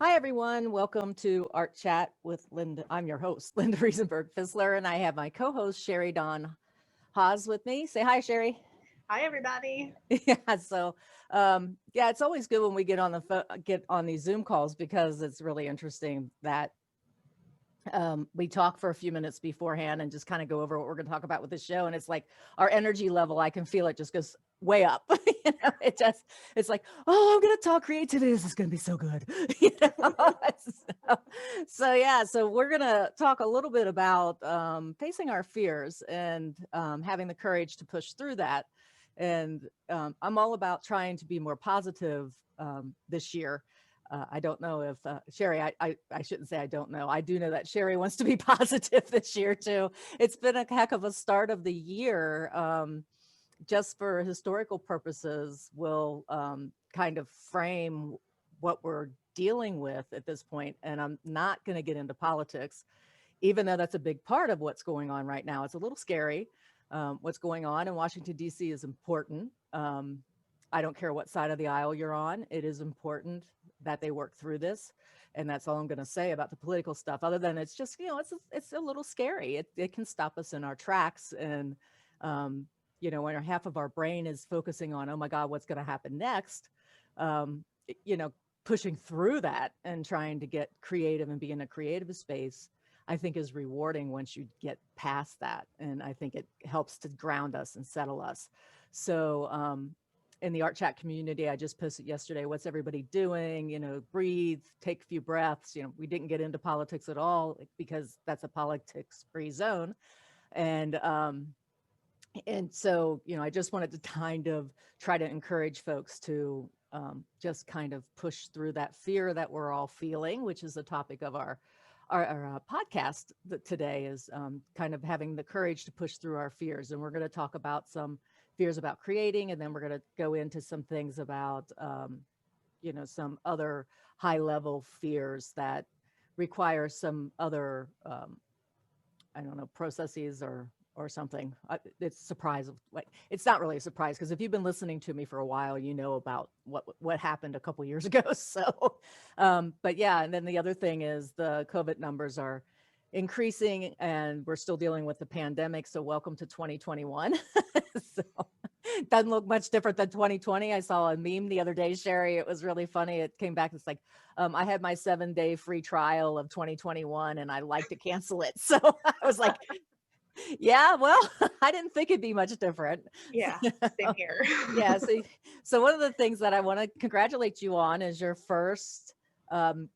Hi, everyone. Welcome to Art Chat with Linda. I'm your host, Linda Riesenberg Fisler, and I have my co host, Cherie Don Haas, with me. Say hi, Cherie. Hi, everybody. Yeah, yeah, it's always good when we get on these Zoom calls because it's really interesting that we talk for a few minutes beforehand and just kind of go over what we're going to talk about with the show. And it's like our energy level, I can feel it just goes way up. It's like, oh, I'm going to talk creativity. This is going to be so good. you know? so, so we're going to talk a little bit about facing our fears and having the courage to push through that. And I'm all about trying to be more positive this year. I don't know if Cherie, I shouldn't say I don't know. I do know that Cherie wants to be positive this year too. It's been a heck of a start of the year. Just for historical purposes, will kind of frame what we're dealing with at this point. And I'm not going to get into politics, even though that's a big part of what's going on right now. It's a little scary. What's going on in Washington, D.C. is important. I don't care what side of the aisle you're on. It is important that they work through this. And that's all I'm going to say about the political stuff, other than it's just, it's a little scary. It can stop us in our tracks. And, when half of our brain is focusing on, oh my God, what's going to happen next? Um, it- you know, Pushing through that and trying to get creative and be in a creative space, I think is rewarding once you get past that. And I think it helps to ground us and settle us. So, in the art chat community, I just posted yesterday, what's everybody doing? Breathe, take a few breaths. We didn't get into politics at all because that's a politics free zone. And, I just wanted to kind of try to encourage folks to just kind of push through that fear that we're all feeling, which is the topic of our podcast today is kind of having the courage to push through our fears. And we're going to talk about some fears about creating, and then we're going to go into some things about, some other high level fears that require some other I don't know, processes or something. It's surprise of like it's not really a surprise because if you've been listening to me for a while, you know about what happened a couple years ago. So, but yeah, and then the other thing is the COVID numbers are increasing, and we're still dealing with the pandemic. So, welcome to 2021. So, doesn't look much different than 2020. I saw a meme the other day, Cherie. It was really funny. It came back. It's like, I had my 7-day free trial of 2021 and I like to cancel it. So I was like, yeah, well, I didn't think it'd be much different. Yeah, same here. Yeah. So one of the things that I want to congratulate you on is your first, oh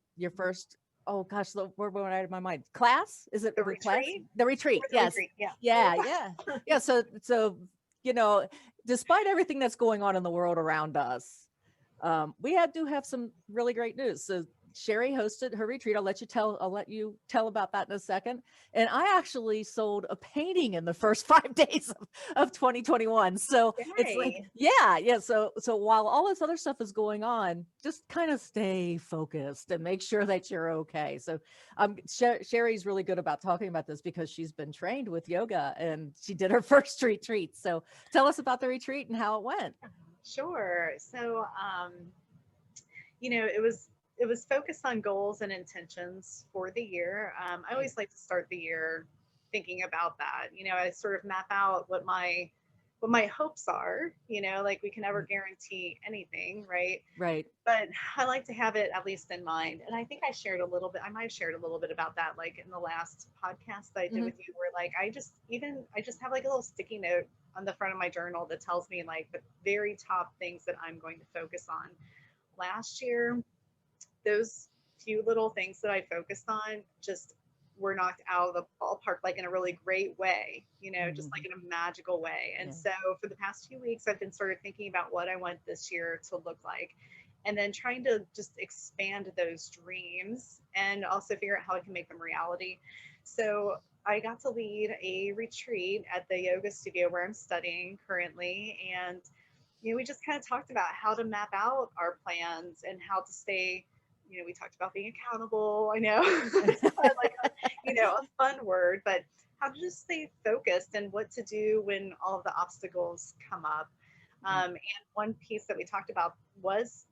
gosh, the word went out of my mind. Class? Is it The the class? retreat? The retreat. For the Yes. retreat, yeah. Yeah. Yeah. Yeah. So, you know, despite everything that's going on in the world around us, do have some really great news. So Cherie hosted her retreat. I'll let you tell about that in a second. And I actually sold a painting in the first 5 days of 2021. So it's like, Yay. yeah. So while all this other stuff is going on, just kind of stay focused and make sure that you're okay. So Cherie's really good about talking about this because she's been trained with yoga and she did her first retreat. So tell us about the retreat and how it went. Sure. So, it was focused on goals and intentions for the year. I Right. always like to start the year thinking about that. I sort of map out what my hopes are. Like we can never guarantee anything, right? Right. But I like to have it at least in mind. And I think I might have shared a little bit about that, like in the last podcast that I did Mhm. with you, where like I just have like a little sticky note on the front of my journal that tells me like the very top things that I'm going to focus on. Last year, those few little things that I focused on just were knocked out of the ballpark, like in a really great way, just like Mhm. in a magical way. And Yeah. so for the past few weeks, I've been sort of thinking about what I want this year to look like and then trying to just expand those dreams and also figure out how I can make them reality. So I got to lead a retreat at the yoga studio where I'm studying currently. And we just kind of talked about how to map out our plans and how to stay. We talked about being accountable. I know it's not like a fun word, but how to just stay focused and what to do when all of the obstacles come up. Right. And one piece that we talked about was,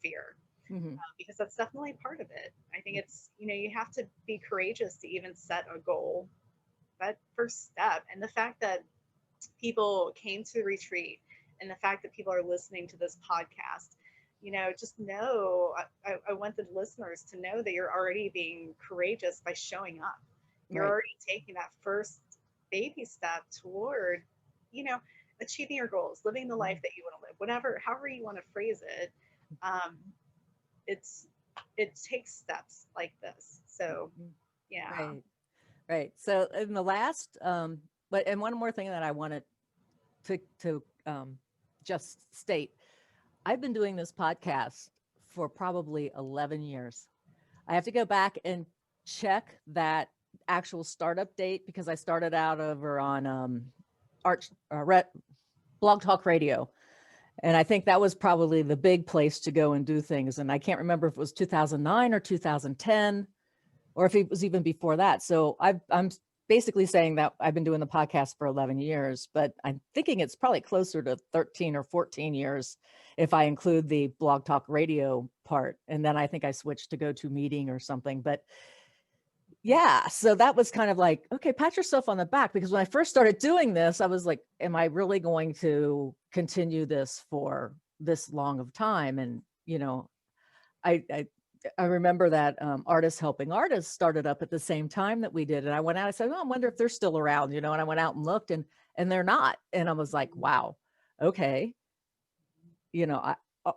fear. Hmm. because that's definitely part of it. I think it's, you have to be courageous to even set a goal, that first step. And the fact that people came to the retreat and the fact that people are listening to this podcast, just know, I want the listeners to know that you're already being courageous by showing up. You're Right. already taking that first baby step toward, you know, achieving your goals, living the life Mhm. that you want to live, whatever, however you want to phrase it. Um, it's, it takes steps like this. So, Mhm. yeah. Right. Right. So in the last, but and one more thing that I wanted to just state, I've been doing this podcast for probably 11 years. I have to go back and check that actual startup date because I started out over on Arch Blog Talk Radio, and I think that was probably the big place to go and do things. And I can't remember if it was 2009 or 2010 or if it was even before that. So I'm basically saying that I've been doing the podcast for 11 years, but I'm thinking it's probably closer to 13 or 14 years if I include the Blog Talk Radio part. And then I think I switched to GoToMeeting or something. But yeah, so that was kind of like, okay, pat yourself on the back, because when I first started doing this, I was like, am I really going to continue this for this long of time? And, I I remember that Artists Helping Artists started up at the same time that we did, and I went out. I said, "Oh, I wonder if they're still around," and I went out and looked, and they're not. And I was like, "Wow, okay."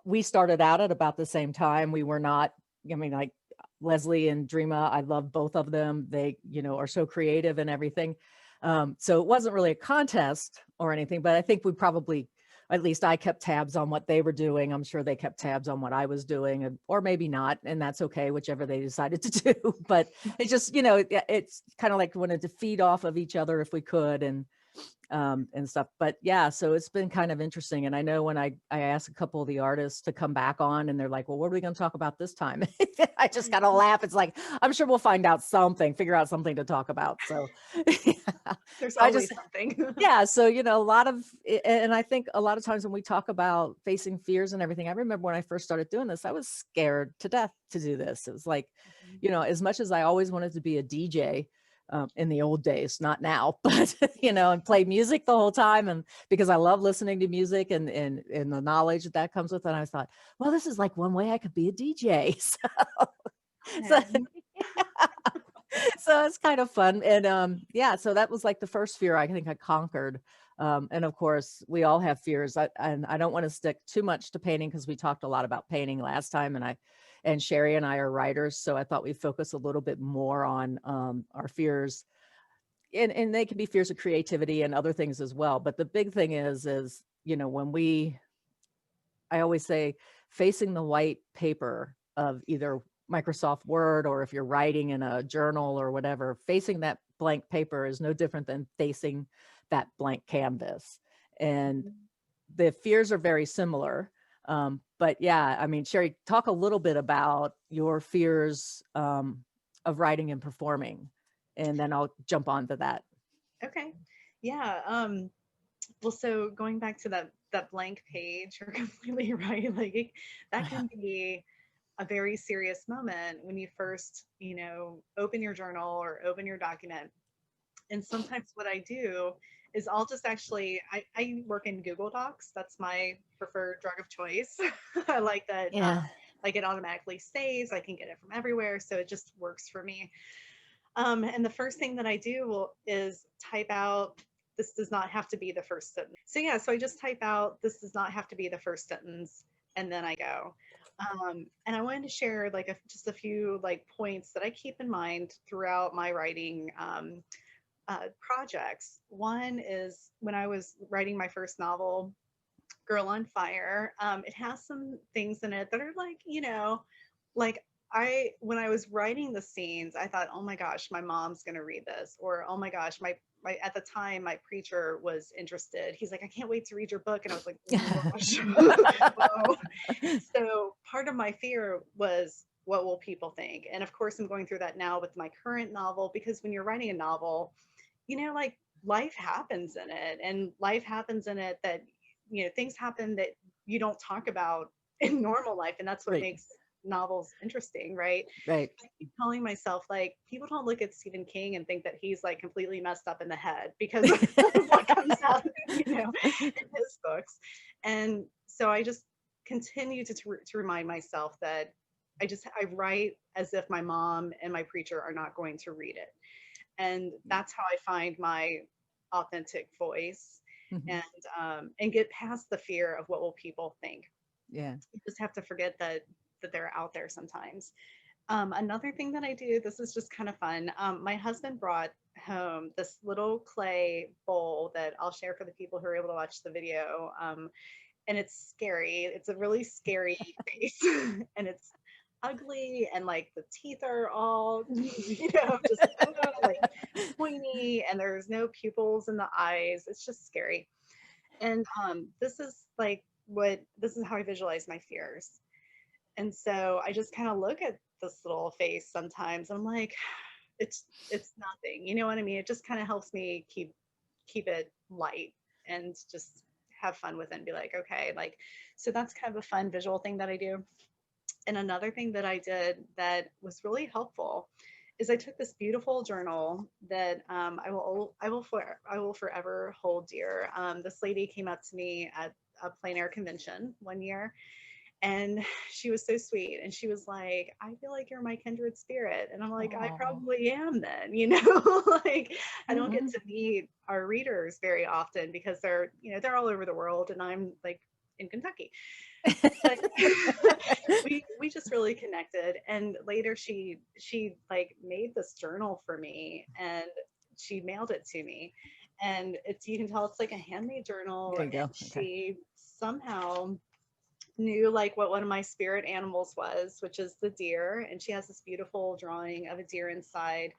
We started out at about the same time. We were not. I mean, like Leslie and Dreama, I love both of them. They, are so creative and everything. So it wasn't really a contest or anything, but I think we probably, at least I kept tabs on what they were doing. I'm sure they kept tabs on what I was doing, or maybe not. And that's okay, whichever they decided to do. But it just, it's kind of like wanted to feed off of each other if we could. And stuff. But yeah, so it's been kind of interesting. And I know when I asked a couple of the artists to come back on, and they're like, well, what are we going to talk about this time? I just got to laugh. It's like, I'm sure we'll find out something, figure out something to talk about. So, yeah. There's So I just, always something. yeah. So, a lot of, and I think a lot of times when we talk about facing fears and everything, I remember when I first started doing this, I was scared to death to do this. It was like, as much as I always wanted to be a DJ, in the old days, not now, but, and play music the whole time. And because I love listening to music and the knowledge that comes with it, I thought, well, this is like one way I could be a DJ. So, so it's kind of fun. And yeah, so that was like the first fear I think I conquered. And of course, we all have fears. And I don't want to stick too much to painting because we talked a lot about painting last time. And Cherie and I are writers, so I thought we'd focus a little bit more on our fears. And they can be fears of creativity and other things as well. But the big thing is, when I always say, facing the white paper of either Microsoft Word, or if you're writing in a journal or whatever, facing that blank paper is no different than facing that blank canvas. And the fears are very similar. But yeah, I mean, Cherie, talk a little bit about your fears of writing and performing, and then I'll jump onto that. Okay. Yeah. Well, so going back to that blank page, you're completely right. Like that can be a very serious moment when you first, open your journal or open your document. And sometimes what I do is I'll just actually I work in Google Docs. That's my preferred drug of choice. I like that. Yeah. Like it automatically saves. I can get it from everywhere, so it just works for me. And the first thing that I do is type out, this does not have to be the first sentence. So yeah, so I just type out, this does not have to be the first sentence, and then I go. And I wanted to share like just a few like points that I keep in mind throughout my writing projects. One is when I was writing my first novel, Girl on Fire. It has some things in it that are like, like when I was writing the scenes, I thought, oh my gosh, my mom's gonna read this, or oh my gosh, my at the time my preacher was interested. He's like, I can't wait to read your book, and I was like, oh my gosh. Whoa. So part of my fear was, what will people think? And of course, I'm going through that now with my current novel, because when you're writing a novel, like life happens in it, and life happens in it that, things happen that you don't talk about in normal life. And that's what Right. makes novels interesting, right? Right. I keep telling myself, like, people don't look at Stephen King and think that he's like completely messed up in the head because of what comes out, in his books. And so I just continue to remind myself that I write as if my mom and my preacher are not going to read it. And that's how I find my authentic voice, Mhm. and get past the fear of what will people think. Yeah. You just have to forget that they're out there sometimes. Another thing that I do, this is just kind of fun. My husband brought home this little clay bowl that I'll share for the people who are able to watch the video. And it's scary. It's a really scary face, and it's ugly, and like the teeth are all, just like pointy, and there's no pupils in the eyes. It's just scary. And this is like what this is how I visualize my fears. And so I just kind of look at this little face sometimes. I'm like, it's nothing. You know what I mean? It just kind of helps me keep it light and just have fun with it and be like, okay, like, so that's kind of a fun visual thing that I do. And another thing that I did that was really helpful is I took this beautiful journal that I will forever hold dear. This lady came up to me at a plein air convention one year, and she was so sweet, and she was like, I feel like you're my kindred spirit. And I'm like, I Oh. probably am then, like, I don't get Mhm. to meet our readers very often because they're all over the world, and I'm like in Kentucky. But we just really connected. And later she like made this journal for me, and she mailed it to me. And you can tell it's like a handmade journal, There you and go. Okay. she somehow knew like what one of my spirit animals was, which is the deer. And she has this beautiful drawing of a deer inside.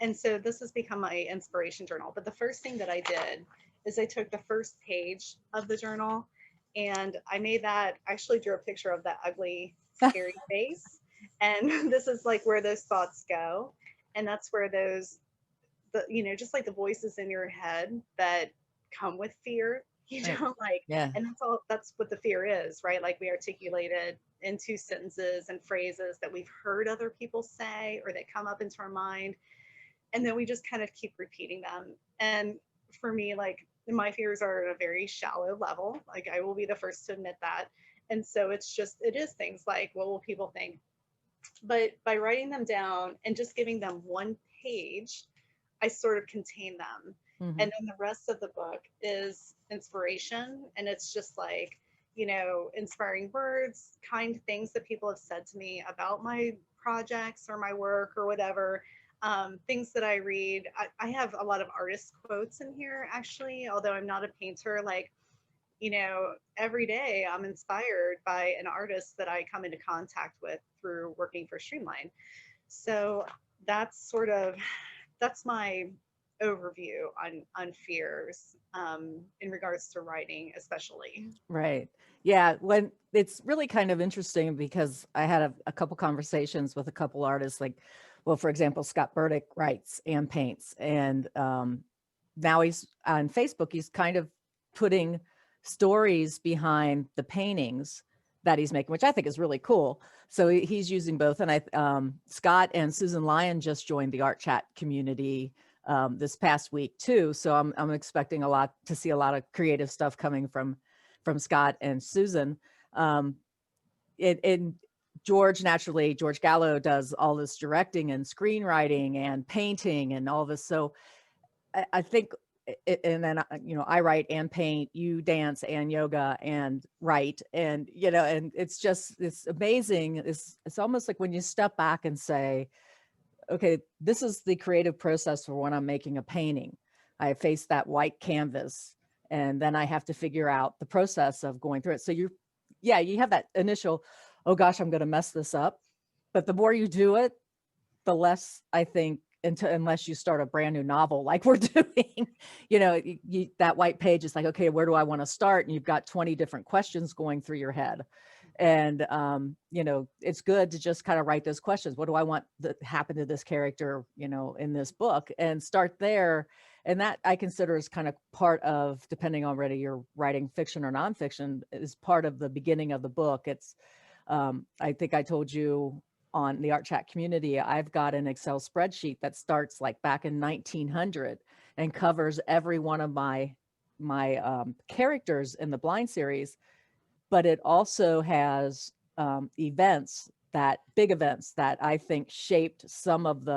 And so this has become my inspiration journal. But the first thing that I did is I took the first page of the journal, and I made that, actually drew a picture of that ugly, scary face. And this is like where those thoughts go. And that's where just like the voices in your head that come with fear, Right. like, Yeah. and that's what the fear is, right? Like, we articulated into sentences and phrases that we've heard other people say or that come up into our mind, and then we just kind of keep repeating them. And for me, like, my fears are at a very shallow level, like, I will be the first to admit that. And so it is things like, what will people think? But by writing them down and just giving them one page, I sort of contain them. Mhm. And then the rest of the book is inspiration. And it's just like, inspiring words, kind things that people have said to me about my projects or my work or whatever. Things that I read. I have a lot of artist quotes in here, actually, although I'm not a painter. Like, every day I'm inspired by an artist that I come into contact with through working for Streamline. So that's sort of that's my overview on fears, in regards to writing, especially. Right. Yeah. When it's really kind of interesting because I had a couple conversations with a couple artists, like, well, for example, Scott Burdick writes and paints, and now he's on Facebook. He's kind of putting stories behind the paintings that he's making, which I think is really cool. So he's using both. And Scott and Susan Lyon just joined the Art Chat community this past week too. So I'm expecting to see a lot of creative stuff coming from Scott and Susan. Um, and George Gallo does all this directing and screenwriting and painting and all this. So I think, and then I write and paint, you dance and yoga and write, and and it's amazing. It's almost like when you step back and say, okay, this is the creative process for when I'm making a painting. I face that white canvas, and then I have to figure out the process of going through it. So you have that initial, oh gosh, I'm going to mess this up. But the more you do it, the less, I think, unless you start a brand new novel like we're doing, that white page is like, okay, where do I want to start? And you've got 20 different questions going through your head. And it's good to just kind of write those questions. What do I want to happen to this character, in this book, and start there. And that I consider is kind of part of, depending on whether you're writing fiction or nonfiction, is part of the beginning of the book. It's I think I told you on the Art Chat community, I've got an Excel spreadsheet that starts like back in 1900 and covers every one of my characters in the Blind series, but it also has big events that I think shaped some of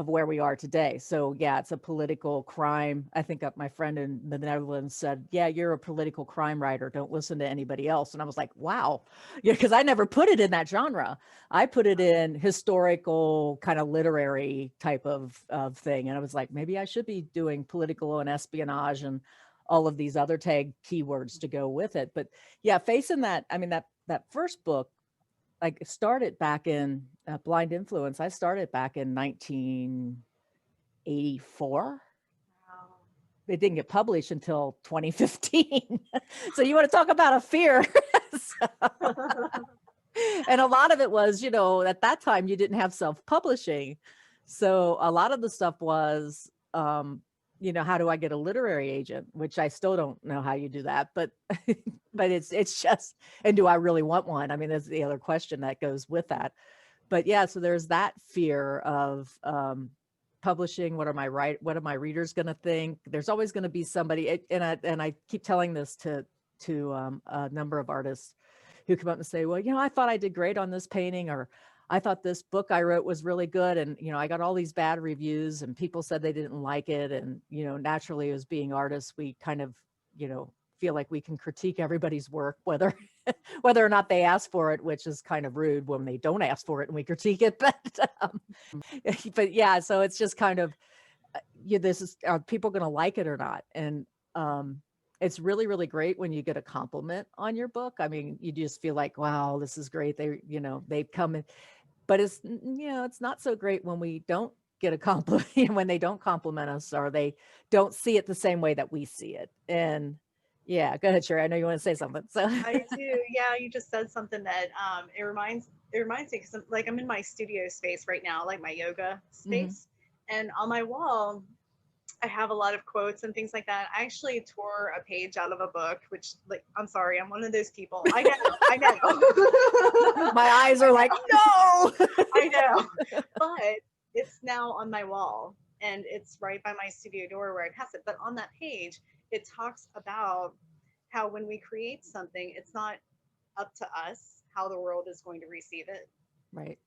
where we are today. So yeah, it's a political crime. I think my friend in the Netherlands said, yeah, you're a political crime writer. Don't listen to anybody else. And I was like, wow. Yeah, because I never put it in that genre. I put it in historical kind of literary type of thing. And I was like, maybe I should be doing political and espionage and all of these other tag keywords to go with it. But yeah, facing that, I mean, that first book, like started back in Blind Influence. I started back in 1984. Wow. It didn't get published until 2015. So you want to talk about a fear. And a lot of it was, at that time you didn't have self-publishing. So a lot of the stuff was, how do I get a literary agent? Which I still don't know how you do that, but but it's just, and do I really want one? I mean, that's the other question that goes with that. But yeah, so there's that fear of publishing. What are my readers going to think? There's always going to be somebody, and I keep telling this to a number of artists who come up and say, well, I thought I did great on this painting, or I thought this book I wrote was really good. And, I got all these bad reviews and people said they didn't like it. And, naturally as being artists, we kind of, feel like we can critique everybody's work, whether or not they ask for it, which is kind of rude when they don't ask for it and we critique it. But yeah, so it's just kind of, are people going to like it or not? And, it's really, really great when you get a compliment on your book. I mean, you just feel like, wow, this is great. They've come in, but it's, it's not so great when we don't get a compliment, when they don't compliment us, or they don't see it the same way that we see it. And yeah, go ahead, Cherie. I know you want to say something. So I do. Yeah, you just said something that it reminds me, because I'm in my studio space right now, like my yoga space, and on my wall I have a lot of quotes and things like that. I actually tore a page out of a book, which, like, I'm sorry, I'm one of those people. I know. My eyes are like, no. I know, but it's now on my wall, and it's right by my studio door where it has it. But on that page, it talks about how when we create something, it's not up to us how the world is going to receive it. Right.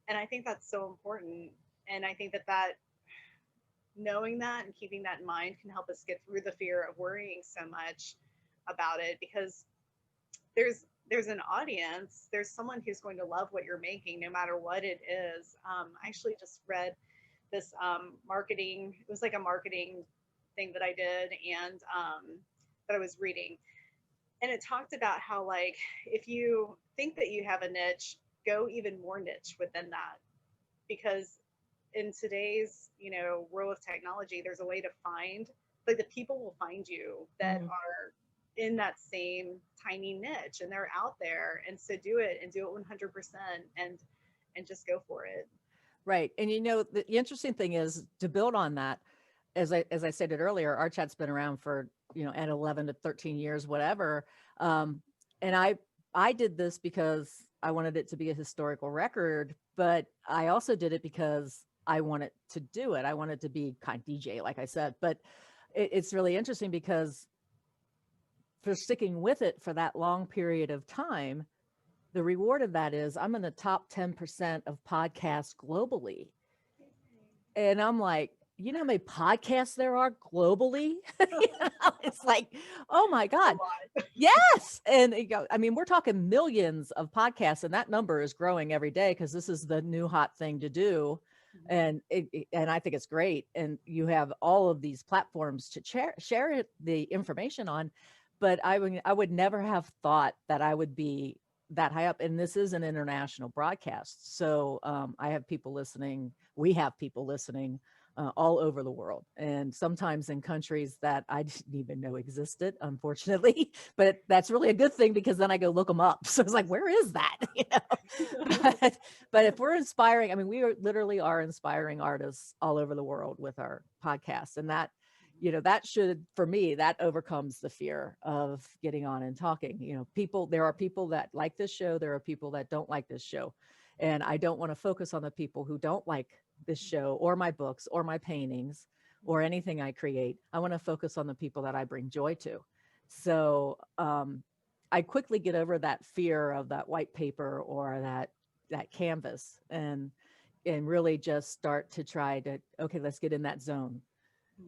And I think that's so important. And I think that knowing that and keeping that in mind can help us get through the fear of worrying so much about it, because there's an audience, there's someone who's going to love what you're making no matter what it is. I actually just read this marketing, it was like a marketing thing that I did, and that I was reading, and it talked about how, like, if you think that you have a niche, go even more niche within that, because in today's world of technology, there's a way to find, like, the people will find you that are in that same tiny niche, and they're out there. And so do it 100%, and just go for it. Right. And the interesting thing is, to build on that, as I stated earlier, Art Chat's been around for at 11 to 13 years, whatever. And I did this because I wanted it to be a historical record, but I also did it because I wanted to do it. I wanted to be kind of DJ, like I said. But it's really interesting because for sticking with it for that long period of time, the reward of that is I'm in the top 10% of podcasts globally. And I'm like, you know how many podcasts there are globally? It's like, oh my God. Yes. And I mean, we're talking millions of podcasts, and that number is growing every day because this is the new hot thing to do. And I think it's great. And you have all of these platforms to share the information on. But I would never have thought that I would be that high up. And this is an international broadcast. So I have people listening. We have people listening all over the world, and sometimes in countries that I didn't even know existed, unfortunately. But that's really a good thing, because then I go look them up. So it's like, where is that? But if we're inspiring, I mean, we literally are inspiring artists all over the world with our podcast, and that that should, for me, that overcomes the fear of getting on and talking. There are people that like this show, there are people that don't like this show, and I don't want to focus on the people who don't like this show or my books or my paintings or anything I create. I want to focus on the people that I bring joy to. So I quickly get over that fear of that white paper or that canvas, and really just start to try to, okay, let's get in that zone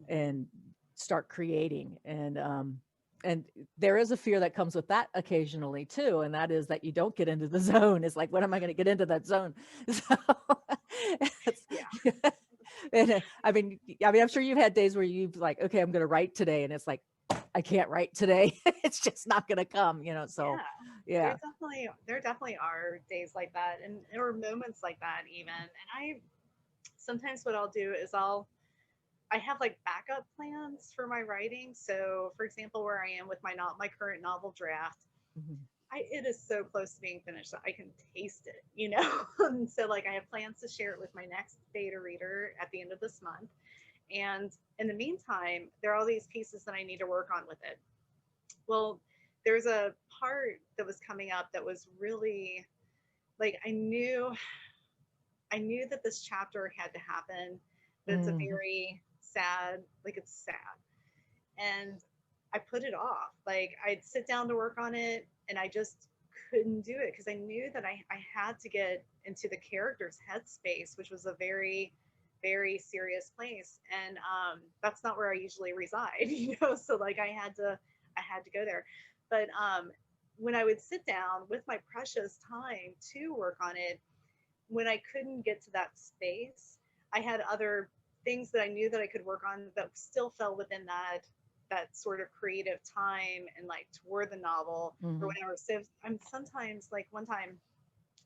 and start creating. And there is a fear that comes with that occasionally too, and that is that you don't get into the zone. It's like, when am I going to get into that zone? So Yeah. I'm sure you've had days where you've like, okay, I'm going to write today, and it's like, I can't write today. It's just not going to come, so Yeah. yeah. There definitely are days like that, and or moments like that even. And I sometimes what I'll do is I have like backup plans for my writing. So for example, where I am with my current novel draft, Mhm. it is so close to being finished that I can taste it, you know? And so like I have plans to share it with my next beta reader at the end of this month. And in the meantime, there are all these pieces that I need to work on with it. Well, there's a part that was coming up that was really like I knew that this chapter had to happen, but it's a Mhm. very sad, like it's sad. And I put it off. Like I'd sit down to work on it and I just couldn't do it because I knew that I had to get into the character's headspace, which was a very, very serious place. And that's not where I usually reside, So like I had to go there. But when I would sit down with my precious time to work on it, when I couldn't get to that space, I had other things that I knew that I could work on that still fell within that sort of creative time and like toward the novel or Mhm. whatever. So I'm sometimes like one time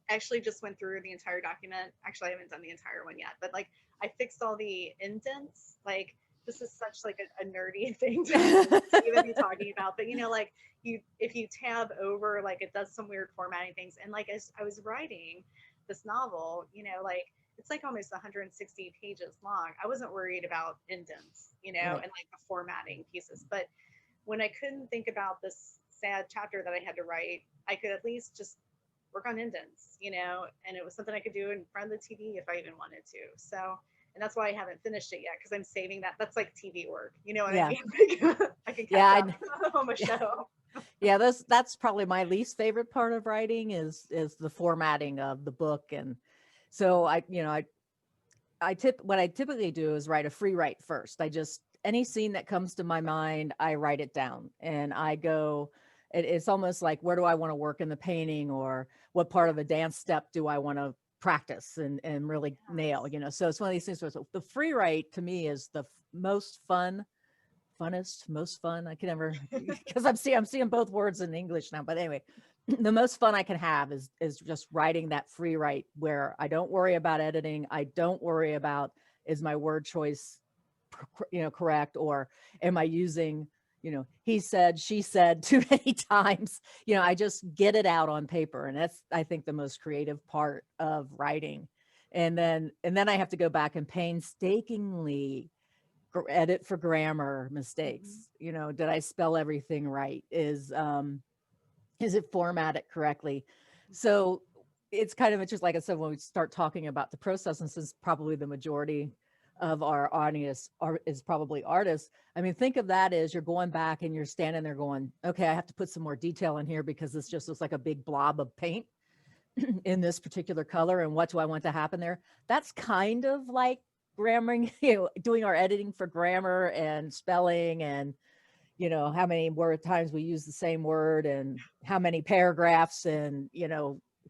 I actually just went through the entire document. Actually, I haven't done the entire one yet, but like I fixed all the indents. Like this is such like a nerdy thing to even be talking about, but like if you tab over, like it does some weird formatting things. And like as I was writing this novel, like it's like almost 160 pages long. I wasn't worried about indents, Right. and like the formatting pieces, but when I couldn't think about this sad chapter that I had to write, I could at least just work on indents, and it was something I could do in front of the TV if I even wanted to. So, and that's why I haven't finished it yet because I'm saving that. That's like TV work. You know what I Yeah. mean? I can Yeah. catch up on my show. Yeah, that's probably my least favorite part of writing is the formatting of the book. And so what I typically do is write a free write first. I just, any scene that comes to my mind, I write it down, and I go, it's almost like, where do I want to work in the painting, or what part of a dance step do I want to practice and really nail, Yes. so it's one of these things where the free write to me is the most fun, funnest, most fun I can ever, because I'm seeing both words in English now. But anyway, the most fun I can have is just writing that free write where I don't worry about editing. I don't worry about, is my word choice correct, or am I using, he said, she said too many times. I just get it out on paper, and that's, I think, the most creative part of writing. And then I have to go back and painstakingly edit for grammar Mm-hmm. mistakes. Did I spell everything right? Is it formatted correctly? So it's kind of interesting. Like I said, when we start talking about the process, and since probably the majority of our audience is probably artists, I mean, think of that as you're going back and you're standing there going, okay, I have to put some more detail in here because this just looks like a big blob of paint in this particular color, and what do I want to happen there? That's kind of like grammar, doing our editing for grammar and spelling, and how many word times we use the same word, and how many paragraphs, and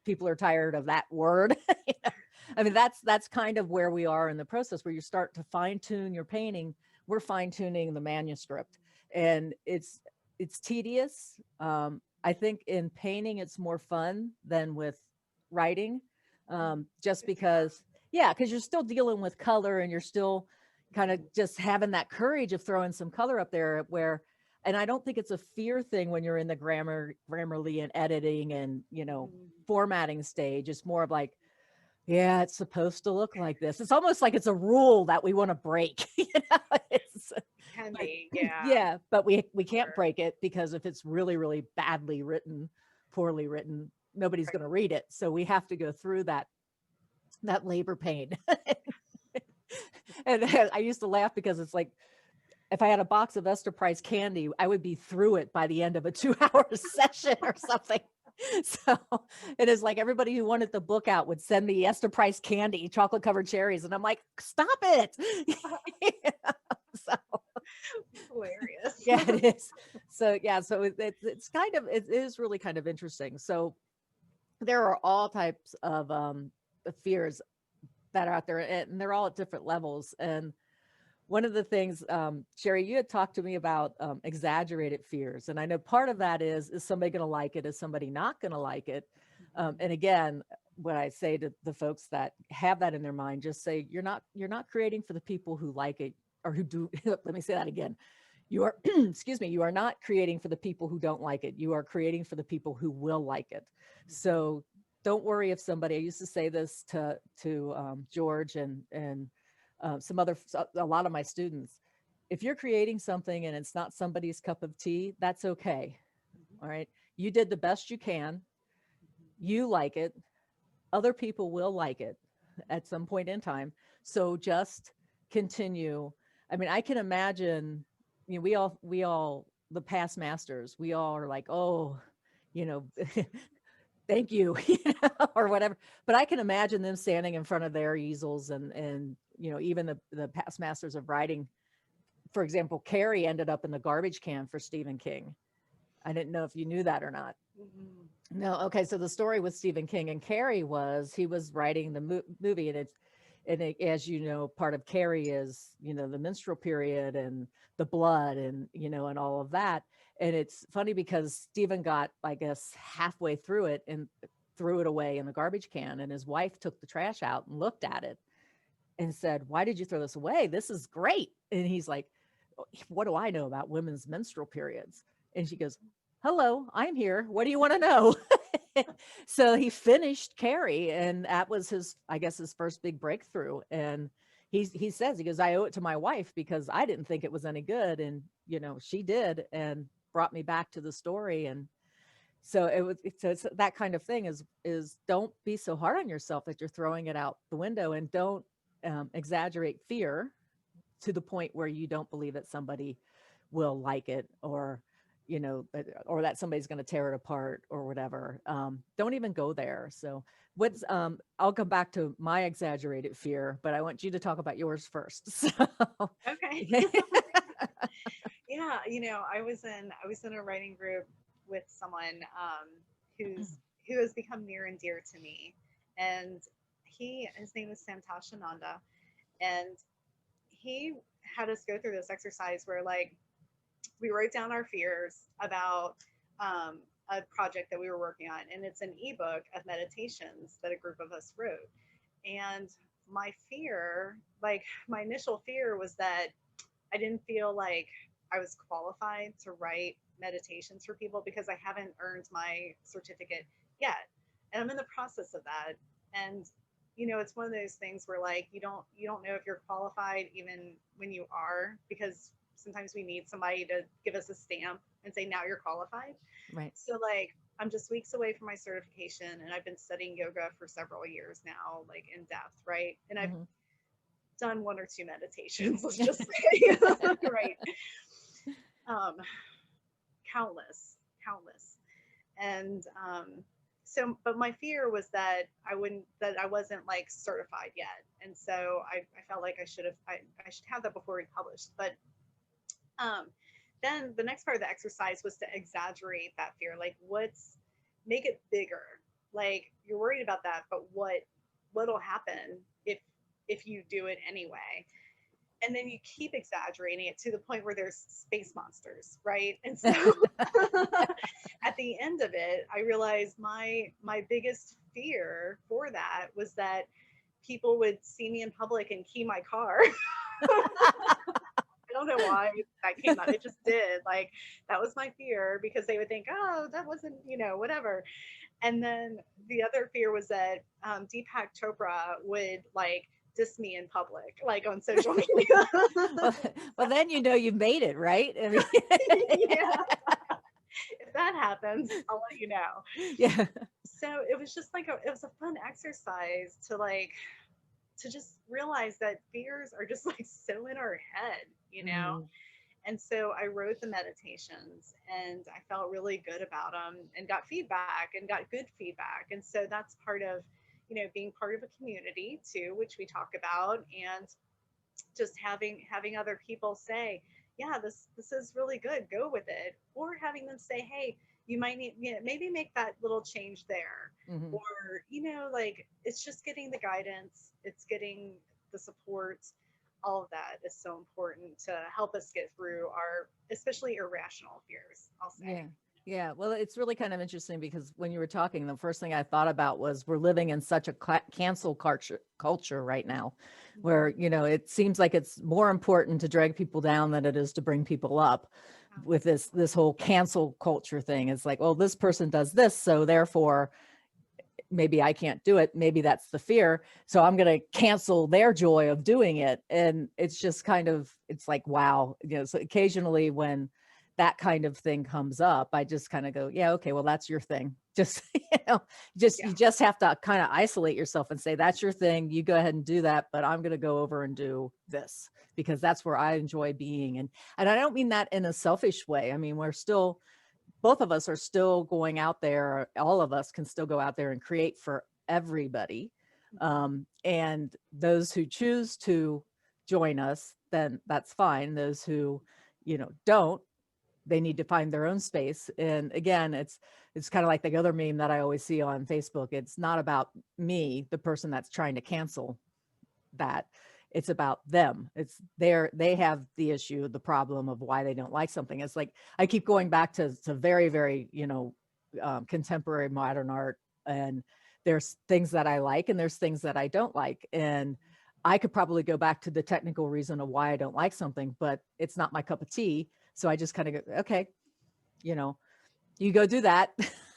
people are tired of that word. You know? I mean, that's kind of where we are in the process, where you start to fine tune your painting. We're fine tuning the manuscript, and it's tedious. I think in painting it's more fun than with writing, just It's fun. because, yeah, because you're still dealing with color, and you're still kind of just having that courage of throwing some color up there, where, and I don't think it's a fear thing when you're in the grammarly and editing and Mhm. formatting stage. It's more of like, yeah, it's supposed to look like this. It's almost like it's a rule that we want to break. It's, can but be, yeah. yeah, but we can't Sure. break it because if it's really, really badly written, poorly written, nobody's Right. going to read it. So we have to go through that labor pain. And I used to laugh because it's like if I had a box of Esther Price candy, I would be through it by the end of a 2-hour session or something. So it is like everybody who wanted the book out would send me Esther Price candy, chocolate covered cherries. And I'm like, stop it. So Hilarious. yeah, it is. So yeah, so it's kind of, it is really kind of interesting. So there are all types of fears that are out there and they're all at different levels. And one of the things, Cherie, you had talked to me about exaggerated fears. And I know part of that is somebody going to like it? Is somebody not going to like it? And again, what I say to the folks that have that in their mind, just say, you're not creating for the people who like it or who do. Let me say that again. You are, excuse me, you are not creating for the people who don't like it. You are creating for the people who will like it. So don't worry if somebody, I used to say this to George and some other, a lot of my students, if you're creating something and it's not somebody's cup of tea, that's okay. All right. You did the best you can. You like it. Other people will like it at some point in time. So just continue. I mean, I can imagine, you know, we all, the past masters, we all are like, oh, you know, thank you, or whatever. But I can imagine them standing in front of their easels and you know, even the past masters of writing. For example, Carrie ended up in the garbage can for Stephen King. I didn't know if you knew that or not. Mhm. No, okay. So the story with Stephen King and Carrie was he was writing the movie, and it, as you know, part of Carrie is, you know, the menstrual period and the blood and, you know, and all of that. And it's funny because Stephen got, I guess, halfway through it and threw it away in the garbage can. And his wife took the trash out and looked at it and said, "Why did you throw this away? This is great." And he's like, "What do I know about women's menstrual periods?" And she goes, "Hello, I'm here. What do you want to know?" So he finished Carrie, and that was his, I guess, his first big breakthrough. And he says, he goes, "I owe it to my wife because I didn't think it was any good, and you know she did, and brought me back to the story." And so it's that kind of thing is don't be so hard on yourself that you're throwing it out the window, and don't exaggerate fear to the point where you don't believe that somebody will like it, or you know, or that somebody's going to tear it apart or whatever. Don't even go there. So what's I'll come back to my exaggerated fear, but I want you to talk about yours first. So Okay. Yeah, I was in a writing group with someone who has become near and dear to me, and his name is Santashananda, and he had us go through this exercise where like we wrote down our fears about a project that we were working on, and it's an ebook of meditations that a group of us wrote. And my initial fear was that I didn't feel like I was qualified to write meditations for people because I haven't earned my certificate yet. And I'm in the process of that. And it's one of those things where like you don't know if you're qualified even when you are, because sometimes we need somebody to give us a stamp and say now you're qualified. right. So like I'm just weeks away from my certification, and I've been studying yoga for several years now, like in depth, right? And I've Hmm. done one or two meditations, let's just say. Right. um countless. And so but my fear was that I wasn't like certified yet, and so I felt like I should have that before we published. But um then the next part of the exercise was to exaggerate that fear, like make it bigger. Like you're worried about that, but what'll happen if you do it anyway? And then you keep exaggerating it to the point where there's space monsters, right? And so at the end of it, I realized my biggest fear for that was that people would see me in public and key my car. I don't know why that came up. It just did. Like that was my fear, because they would think, oh, that wasn't, whatever. And then the other fear was that Deepak Chopra would like diss me in public, like on social media. well, well, then you know you've made it, right? I mean, Yeah, if that happens, I'll let you know. yeah. So it was just like it was a fun exercise to like to just realize that fears are just like so in our head, you know? Mhm. And so I wrote the meditations and I felt really good about them and got feedback and got good feedback. And so that's part of, being part of a community too, which we talk about, and just having other people say, yeah, this is really good, go with it, or having them say, hey, you might need, maybe make that little change there, Mhm. or like it's just getting the guidance, it's getting the support. All of that is so important to help us get through our especially irrational fears, I'll Yeah. say. Yeah. Well, it's really kind of interesting because when you were talking, the first thing I thought about was we're living in such a cancel culture right now where, Mhm. it seems like it's more important to drag people down than it is to bring people up with this whole cancel culture thing. It's like, well, this person does this, so therefore maybe I can't do it. Maybe that's the fear. So I'm going to cancel their joy of doing it. And it's just kind of, it's like, wow. So occasionally when that kind of thing comes up, I just kind of go, yeah, okay, well, that's your thing. Just, Yeah, you just have to kind of isolate yourself and say, that's your thing. You go ahead and do that. But I'm going to go over and do this because that's where I enjoy being. And I don't mean that in a selfish way. I mean, we're still, both of us are still going out there. All of us can still go out there and create for everybody. mhm, And those who choose to join us, then that's fine. Those who, don't, they need to find their own space. And again, it's kind of like the other meme that I always see on Facebook. It's not about me, the person that's trying to cancel that. It's about them. They have the issue, the problem of why they don't like something. It's like I keep going back to very, very, contemporary modern art, and there's things that I like and there's things that I don't like. And I could probably go back to the technical reason of why I don't like something, but it's not my cup of tea. So I just kind of go, okay, you know, you go do that.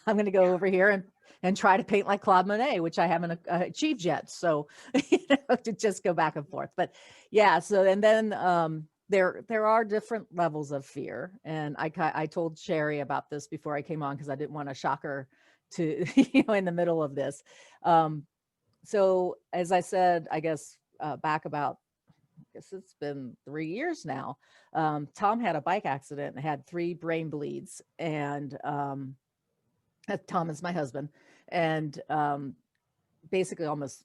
I'm going to go over here and try to paint like Claude Monet, which I haven't achieved yet. So, to just go back and forth. But yeah, so and then there are different levels of fear, and I told Cherie about this before I came on because I didn't want to shock her to in the middle of this. Um, so as I said, I guess back about I guess it's been 3 years now. Tom had a bike accident and had 3 brain bleeds, and Tom is my husband, and basically almost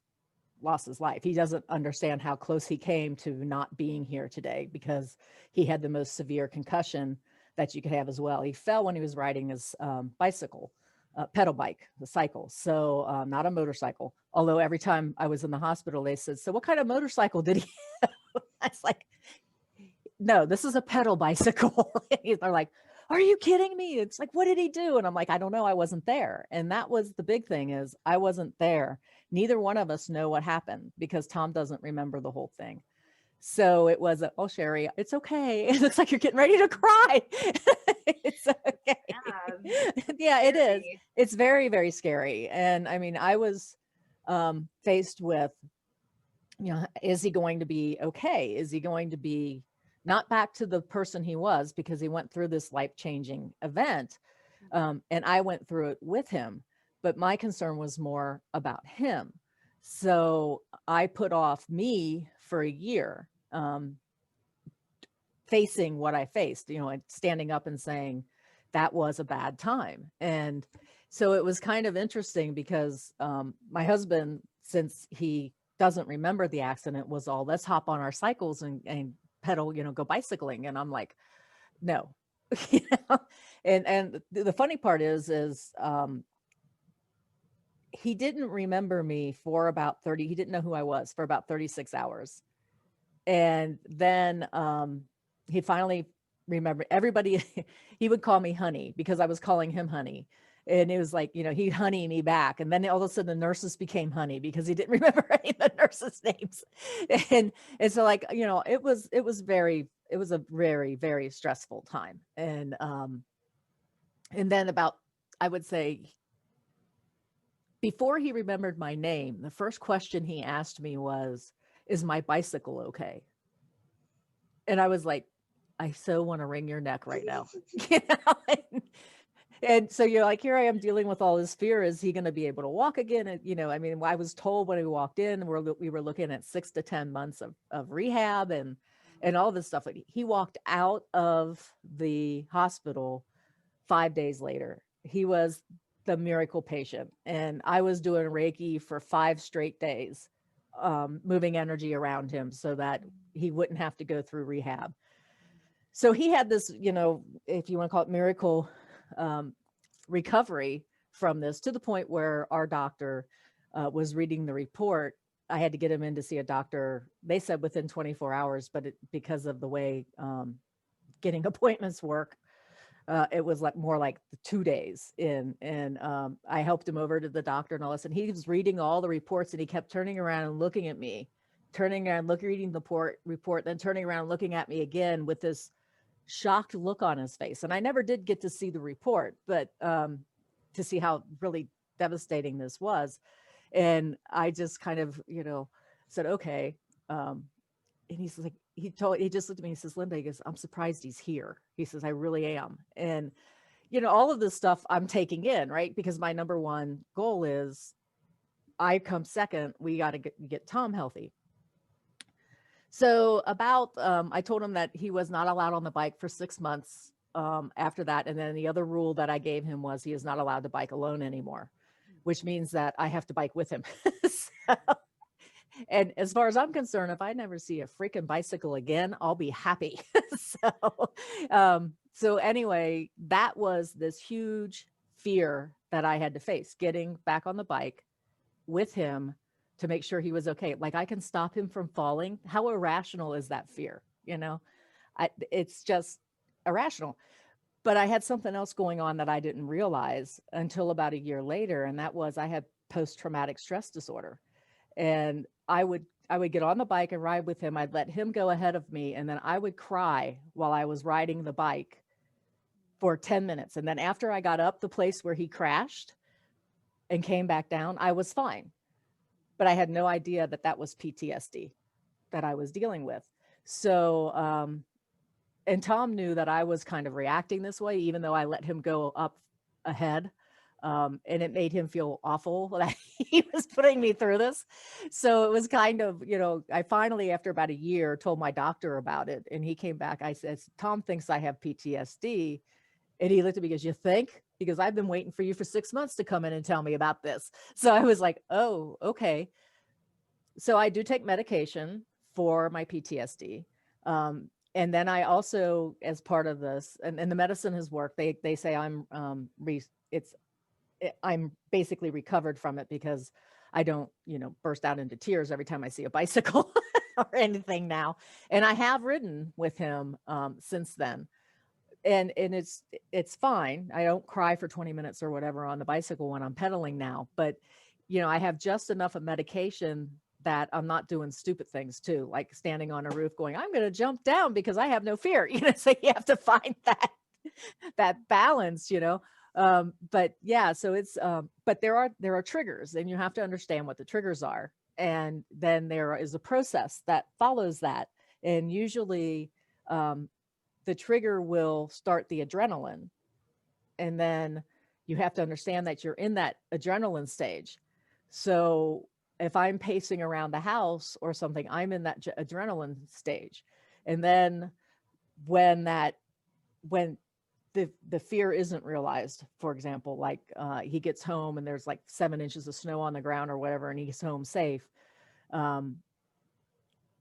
lost his life. He doesn't understand how close he came to not being here today because he had the most severe concussion that you could have as well. He fell when he was riding his bicycle, pedal bike, the cycle. So not a motorcycle. Although every time I was in the hospital, they said, "So what kind of motorcycle did he?" I was like, no, this is a pedal bicycle. They're like, are you kidding me? It's like, what did he do? And I'm like, I don't know. I wasn't there. And that was the big thing is I wasn't there. Neither one of us know what happened because Tom doesn't remember the whole thing. So it was, oh, Cherie, it's okay. It looks like you're getting ready to cry. It's okay. yeah, Yeah, it is. scary. It's very, very scary. And I mean, I was faced with, is he going to be okay? Is he going to be not back to the person he was because he went through this life-changing event, and I went through it with him, but my concern was more about him. So I put off me for a year, facing what I faced, and standing up and saying that was a bad time. And so it was kind of interesting because my husband, since he doesn't remember the accident, was all, let's hop on our cycles and pedal, go bicycling. And I'm like, no. you know? And the funny part is he didn't remember me for about 30, he didn't know who I was for about 36 hours. And then he finally remembered everybody. He would call me honey because I was calling him honey. And it was like, he'd honey me back. And then all of a sudden the nurses became honey because he didn't remember any of the nurses' names. And so like, it was a very, very stressful time. And then about, I would say, before he remembered my name, the first question he asked me was, is my bicycle okay? And I was like, I so want to wring your neck right now. You know? And so you're like, here I am dealing with all this fear. Is he going to be able to walk again? And, you know, I mean, I was told when we walked in, we were looking at 6 to 10 months of rehab and all this stuff. Like, he walked out of the hospital 5 days later. He was the miracle patient. And I was doing Reiki for 5 straight days, moving energy around him so that he wouldn't have to go through rehab. So he had this, you know, if you want to call it miracle, recovery from this, to the point where our doctor was reading the report. I had to get him in to see a doctor. They said within 24 hours, but because of the way getting appointments work, it was like more like 2 days in. And I helped him over to the doctor and all this. And he was reading all the reports, and he kept turning around and looking at me, turning around, reading the report, then turning around, looking at me again with this shocked look on his face. And I never did get to see the report, but to see how really devastating this was. And I just kind of, you know, said, okay. And he's like, he just looked at me, he says, Linda, he goes, I'm surprised he's here. He says, I really am. And, you know, all of this stuff I'm taking in, right? Because my number one goal is I come second. We got to get Tom healthy. So about, I told him that he was not allowed on the bike for 6 months after that. And then the other rule that I gave him was he is not allowed to bike alone anymore, which means that I have to bike with him. So, and as far as I'm concerned, if I never see a freaking bicycle again, I'll be happy. So anyway, that was this huge fear that I had to face, getting back on the bike with him to make sure he was okay. Like, I can stop him from falling. How irrational is that fear? You know, it's just irrational. But I had something else going on that I didn't realize until about a year later. And that was, I had post-traumatic stress disorder. And I would get on the bike and ride with him. I'd let him go ahead of me. And then I would cry while I was riding the bike for 10 minutes. And then after I got up the place where he crashed and came back down, I was fine. But I had no idea that that was PTSD that I was dealing with. So, and Tom knew that I was kind of reacting this way, even though I let him go up ahead. And it made him feel awful that he was putting me through this. So it was kind of, you know, I finally, after about a year, told my doctor about it. And he came back. I said, Tom thinks I have PTSD. And he looked at me and goes, you think? He goes, I've been waiting for you for 6 months to come in and tell me about this. So I was like, oh, okay. So I do take medication for my PTSD. And then I also, as part of this, and the medicine has worked, they say I'm basically recovered from it because I don't, you know, burst out into tears every time I see a bicycle or anything now. And I have ridden with him since then. And it's fine. I don't cry for 20 minutes or whatever on the bicycle when I'm pedaling now, but you know, I have just enough of medication that I'm not doing stupid things too, like standing on a roof going, I'm going to jump down because I have no fear. You know, so you have to find that balance, you know. But yeah, so it's but there are triggers, and you have to understand what the triggers are. And then there is a process that follows that. And usually the trigger will start the adrenaline. And then you have to understand that you're in that adrenaline stage. So if I'm pacing around the house or something, I'm in that adrenaline stage. And then when the fear isn't realized, for example, like he gets home and there's like 7 inches of snow on the ground or whatever, and he's home safe,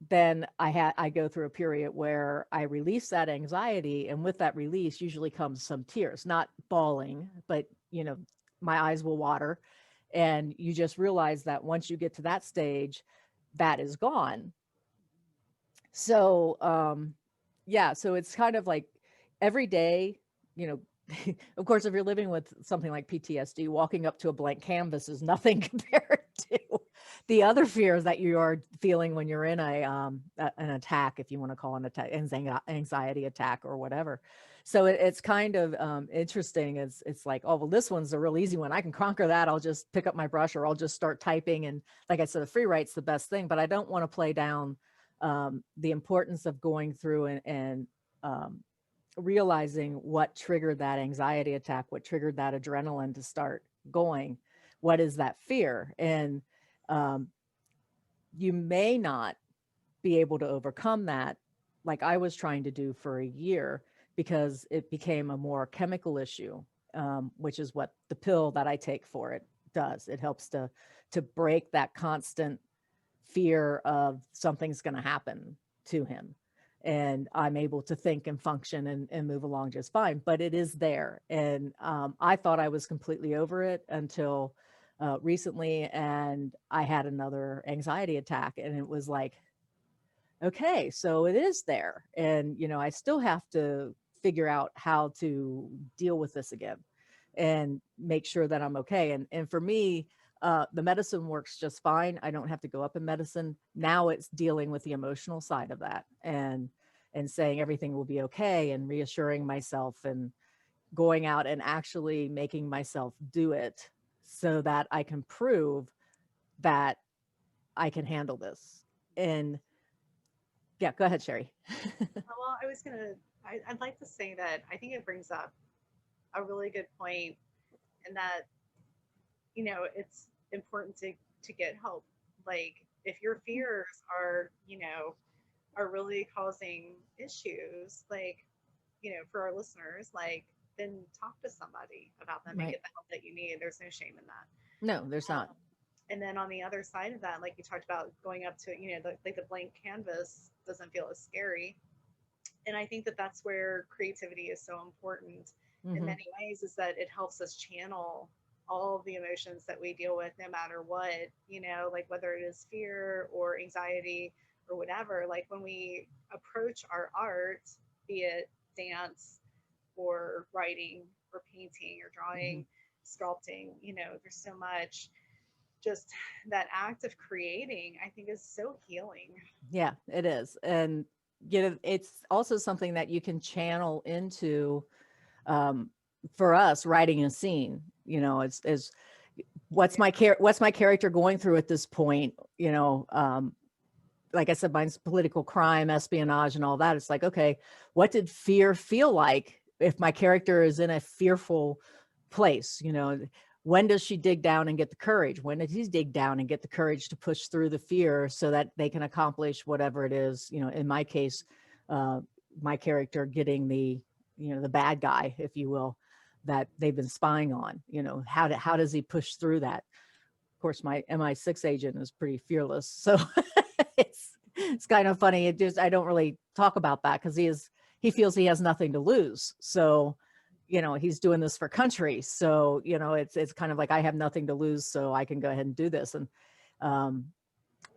then I go through a period where I release that anxiety, and with that release usually comes some tears, not bawling, but you know, my eyes will water, and you just realize that once you get to that stage, that is gone. So yeah, so it's kind of like every day, you know, of course, if you're living with something like PTSD, walking up to a blank canvas is nothing compared to the other fears that you are feeling when you're in an attack, if you want to call it an attack, anxiety attack or whatever. So it's kind of interesting. It's like, oh, well, this one's a real easy one. I can conquer that. I'll just pick up my brush or I'll just start typing. And like I said, the free write's the best thing, but I don't want to play down the importance of going through and realizing what triggered that anxiety attack, what triggered that adrenaline to start going. What is that fear? And you may not be able to overcome that like I was trying to do for a year, because it became a more chemical issue, which is what the pill that I take for it does. It helps to break that constant fear of something's going to happen to him. And I'm able to think and function and move along just fine, but it is there. And I thought I was completely over it until recently, and I had another anxiety attack, and it was like, okay, so it is there. And, I still have to figure out how to deal with this again and make sure that I'm okay. And for me, the medicine works just fine. I don't have to go up in medicine. Now it's dealing with the emotional side of that and saying everything will be okay and reassuring myself and going out and actually making myself do it so that I can prove that I can handle this. And yeah, go ahead, Cherie. Well, I'd like to say that I think it brings up a really good point, and that, it's important to get help. Like, if your fears are really causing issues, like, for our listeners, like, then talk to somebody about them and get the help that you need. There's no shame in that. No, there's not. And then on the other side of that, like you talked about, going up to, like the blank canvas doesn't feel as scary. And I think that that's where creativity is so important in many ways, is that it helps us channel all of the emotions that we deal with, no matter what, like whether it is fear or anxiety or whatever. Like, when we approach our art, be it dance or writing or painting or drawing, sculpting, there's so much, just that act of creating, I think, is so healing. Yeah, it is. And it's also something that you can channel into, for us, writing a scene. It's what's my character going through at this point. Like I said, mine's political crime, espionage, and all that. It's like, okay, what did fear feel like if my character is in a fearful place? When does she dig down and get the courage? When does he dig down and get the courage to push through the fear so that they can accomplish whatever it is? In my case, my character getting the bad guy, if you will, that they've been spying on. How does he push through that? Of course, my MI6 agent is pretty fearless, so it's kind of funny. I don't really talk about that because he feels he has nothing to lose. So he's doing this for country. So, it's kind of like, I have nothing to lose, so I can go ahead and do this. And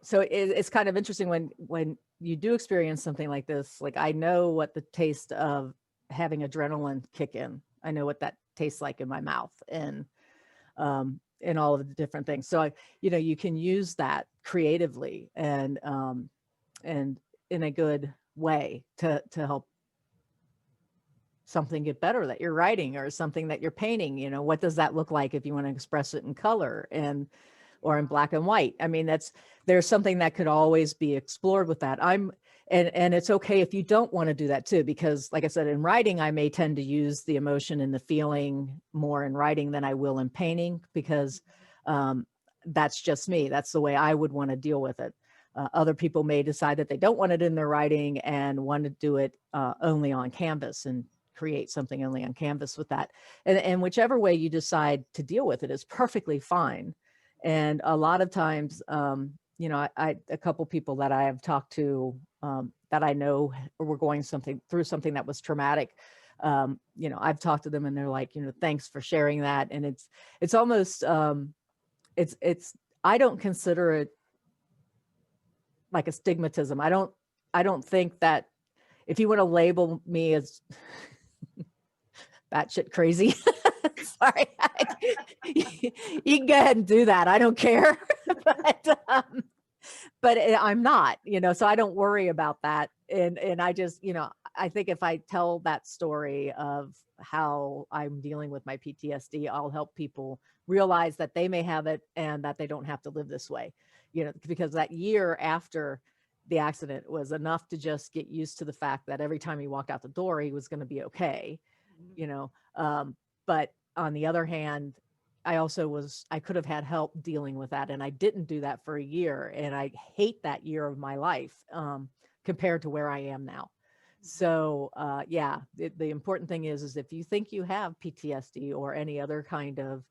so it's kind of interesting when you do experience something like this. Like, I know what the taste of having adrenaline kick in. I know what that tastes like in my mouth and all of the different things. So, you can use that creatively and in a good way to help something get better that you're writing, or something that you're painting. What does that look like if you want to express it in color or in black and white? I mean, there's something that could always be explored with that. And it's okay if you don't want to do that too, because like I said, in writing, I may tend to use the emotion and the feeling more in writing than I will in painting, because that's just me. That's the way I would want to deal with it. Other people may decide that they don't want it in their writing and want to do it only on canvas and create something only on canvas with that. And whichever way you decide to deal with it is perfectly fine. And a lot of times, a couple people that I have talked to that I know were going through something that was traumatic. I've talked to them and they're like, thanks for sharing that. And it's almost, I don't consider it like a stigmatism. I don't think that if you want to label me as batshit crazy, sorry, you can go ahead and do that. I don't care. but I'm not, so I don't worry about that. And I just, I think if I tell that story of how I'm dealing with my PTSD, I'll help people realize that they may have it and that they don't have to live this way, because that year after the accident was enough to just get used to the fact that every time he walked out the door, he was going to be okay, you know. But on the other hand, I could have had help dealing with that. And I didn't do that for a year. And I hate that year of my life compared to where I am now. So yeah, the important thing is if you think you have PTSD or any other kind of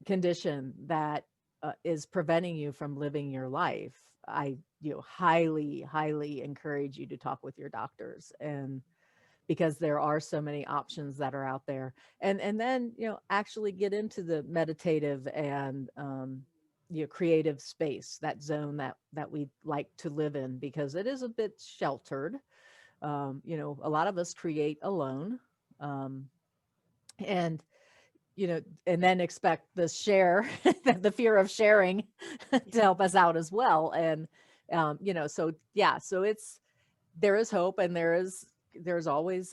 condition that is preventing you from living your life, I highly, highly encourage you to talk with your doctors, and because there are so many options that are out there, and then actually get into the meditative and creative space, that zone that we like to live in, because it is a bit sheltered. A lot of us create alone, and and then expect the share, the fear of sharing to help us out as well. And, so yeah, so there is hope, and there's always,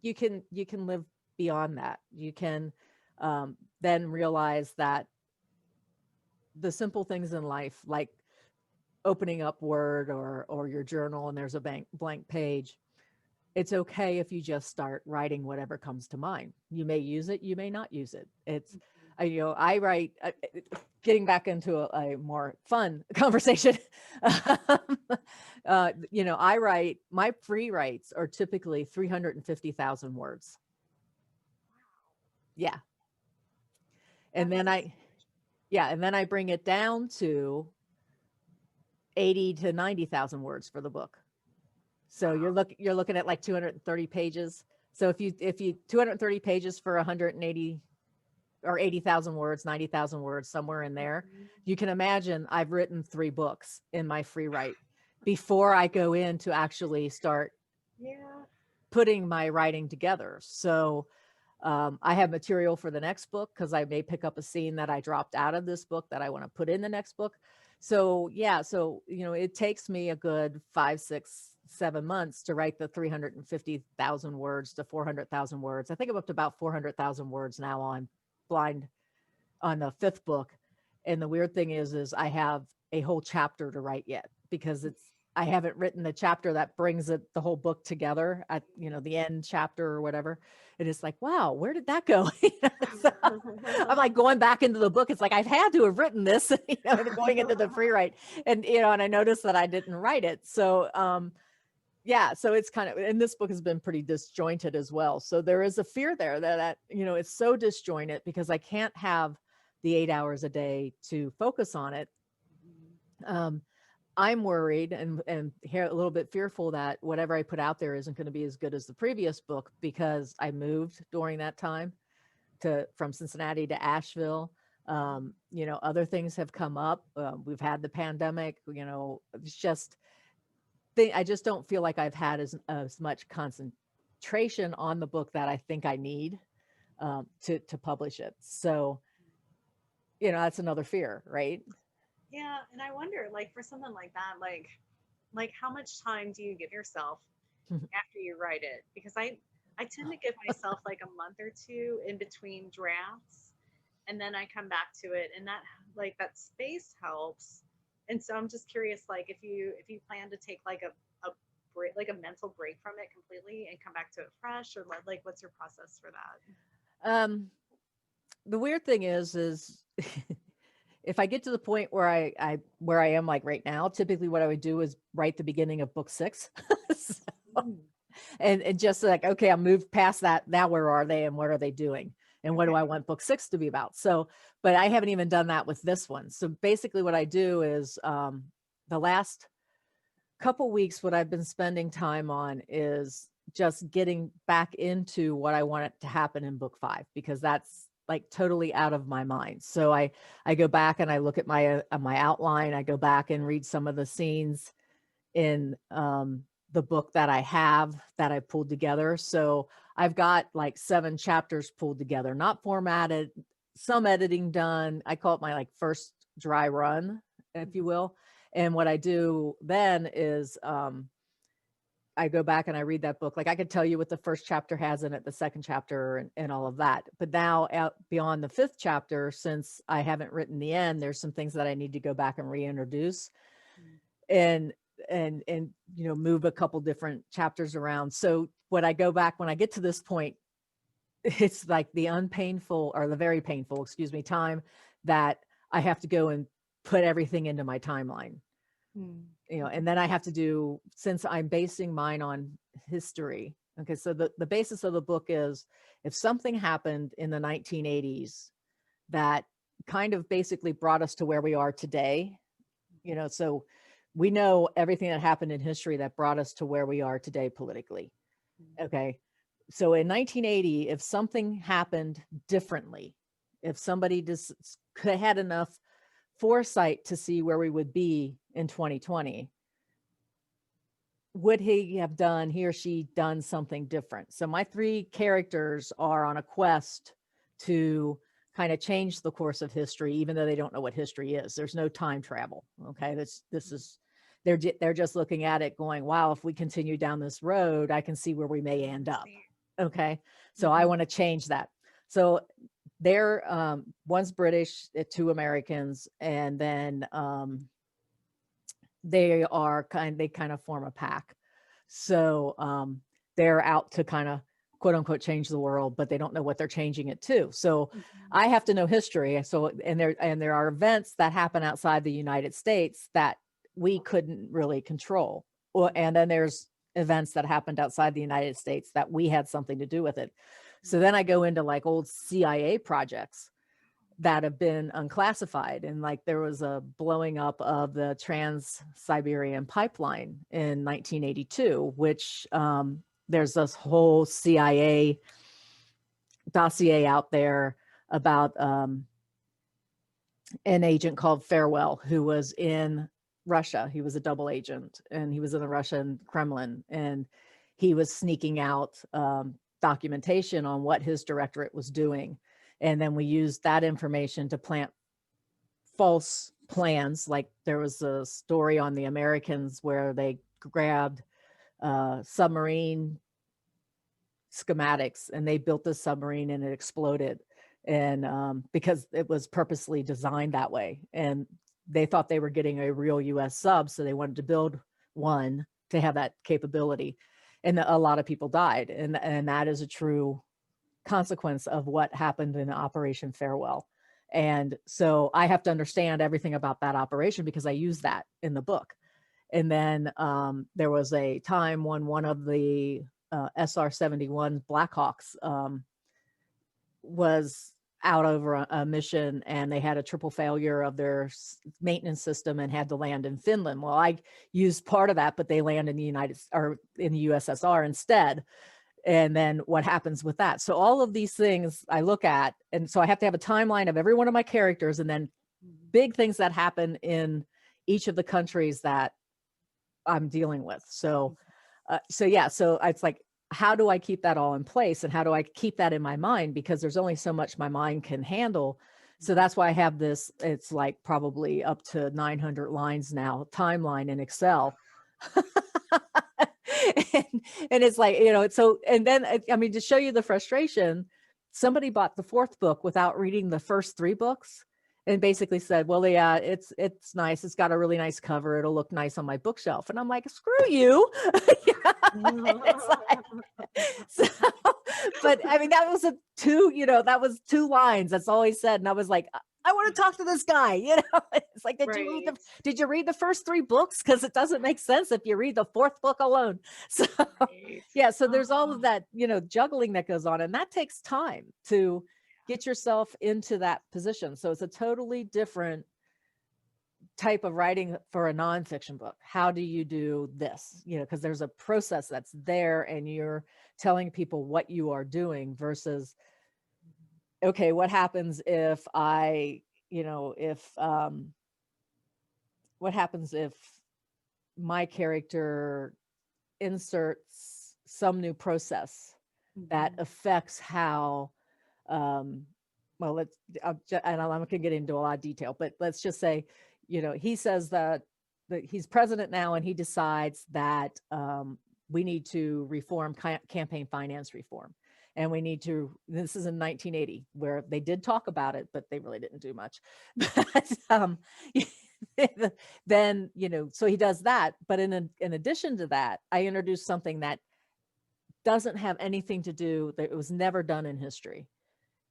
you can live beyond that. You can, then realize that the simple things in life, like opening up Word or your journal, and there's a blank page. It's okay if you just start writing whatever comes to mind. You may use it, you may not use it. It's, I write, getting back into a more fun conversation. I write, my free writes are typically 350,000 words. Yeah. And then I bring it down to 80 to 90,000 words for the book. So you're looking at like 230 pages. So if you 230 pages for 180 or 80,000 words, 90,000 words, somewhere in there, you can imagine I've written 3 books in my free write before I go in to actually start putting my writing together. So I have material for the next book, because I may pick up a scene that I dropped out of this book that I want to put in the next book. So yeah, so it takes me a good 5, 6, 7 months to write the 350,000 words to 400,000 words. I think I'm up to about 400,000 words now on Blind, on the 5th book. And the weird thing is I have a whole chapter to write yet, because I haven't written the chapter that brings the whole book together at, the end chapter or whatever. And it's like, wow, where did that go? So I'm like going back into the book. It's like, I've had to have written this, going into the free write, and, and I noticed that I didn't write it. So, yeah, so it's kind of, and this book has been pretty disjointed as well. So there is a fear there that it's so disjointed, because I can't have the 8 hours a day to focus on it. I'm worried and here a little bit fearful that whatever I put out there isn't going to be as good as the previous book, because I moved during that time from Cincinnati to Asheville. Other things have come up. We've had the pandemic, it's just, I just don't feel like I've had as much concentration on the book that I think I need to publish it. So, that's another fear, right? Yeah, and I wonder, like, for something like that, like how much time do you give yourself after you write it? Because I tend to give myself like a month or 2 in between drafts, and then I come back to it, and that space helps. And so I'm just curious, like, if you plan to take like a break, like a mental break from it completely, and come back to it fresh, or like what's your process for that? The weird thing is if I get to the point where I am like right now, typically what I would do is write the beginning of book 6. So, and just like, okay, I'll move past that. Now where are they and what are they doing? And what do I want book 6 to be about? So, but I haven't even done that with this one. So basically what I do is the last couple weeks, what I've been spending time on is just getting back into what I want it to happen in book 5, because that's like totally out of my mind. So I go back and I look at my outline. I go back and read some of the scenes in the book that I pulled together. So I've got like 7 chapters pulled together, not formatted, some editing done. I call it my like first dry run, if you will. And what I do then is I go back and I read that book. Like I could tell you what the first chapter has in it, the second chapter, and all of that. But now out beyond the fifth chapter, since I haven't written the end, there's some things that I need to go back and reintroduce and you know, move a couple different chapters around. So when I go back, when I get to this point, it's like the unpainful or the very painful, excuse me, time that I have to go and put everything into my timeline. You know, and then I have to do, since I'm basing mine on history. Okay. So the basis of the book is if something happened in the 1980s that kind of basically brought us to where we are today, you know, so we know everything that happened in history that brought us to where we are today politically. Okay. So in 1980, if something happened differently, if somebody just had enough foresight to see where we would be in 2020, would he or she done something different? So my three characters are on a quest to kind of change the course of history, even though they don't know what history is. There's no time travel. Okay. This is, they're just looking at it going, wow, if we continue down this road, I can see where we may end up. Okay. So I want to change that. So they're, one's British, two Americans, and then, they kind of form a pack. So they're out to kind of quote unquote change the world, but they don't know what they're changing it to. So I have to know history. So and there are events that happen outside the United States that we couldn't really control. And then there's events that happened outside the United States that we had something to do with it. So then I go into like old CIA projects that have been unclassified. And like there was a blowing up of the Trans-Siberian pipeline in 1982, which there's this whole CIA dossier out there about an agent called Farewell, who was in Russia. He was a double agent and he was in the Russian Kremlin, and he was sneaking out documentation on what his directorate was doing. And then we used that information to plant false plans. Like there was a story on the Americans where they grabbed submarine schematics and they built the submarine and it exploded. And because it was purposely designed that way. And they thought they were getting a real US sub. So they wanted to build one to have that capability. And a lot of people died. And that is a true consequence of what happened in Operation Farewell. And so I have to understand everything about that operation because I use that in the book. And then there was a time when one of the SR-71 Blackhawks was out over a mission, and they had a triple failure of their maintenance system and had to land in Finland. Well, I used part of that, but they land in the in the USSR instead. And then what happens with that? So all of these things I look at, and so I have to have a timeline of every one of my characters, and then big things that happen in each of the countries that I'm dealing with. So yeah, so it's like, how do I keep that all in place, and how do I keep that in my mind? Because there's only so much my mind can handle. So that's why I have this, it's like probably up to 900 lines now, timeline in Excel. and it's like, you know, so, and then, I mean, to show you the frustration, somebody bought the fourth book without reading the first three books and basically said, well, yeah, it's nice. It's got a really nice cover. It'll look nice on my bookshelf. And I'm like, screw you. Like, so, but I mean, that was that was 2 lines. That's all he said. And I was like, I want to talk to this guy, it's like, did you read the first 3 books? Because it doesn't make sense if you read the 4th book alone. So yeah, so there's all of that, juggling that goes on, and that takes time to get yourself into that position. So it's a totally different type of writing for a nonfiction book. How do you do this? Because there's a process that's there and you're telling people what you are doing versus, okay, what happens if what happens if my character inserts some new process that affects how well, and I'm not going to get into a lot of detail, but let's just say, he says that he's president now, and he decides that we need to reform campaign finance reform. And we need to, this is in 1980, where they did talk about it, but they really didn't do much. But then, so he does that. But in addition to that, I introduced something that doesn't have anything to do, that it was never done in history.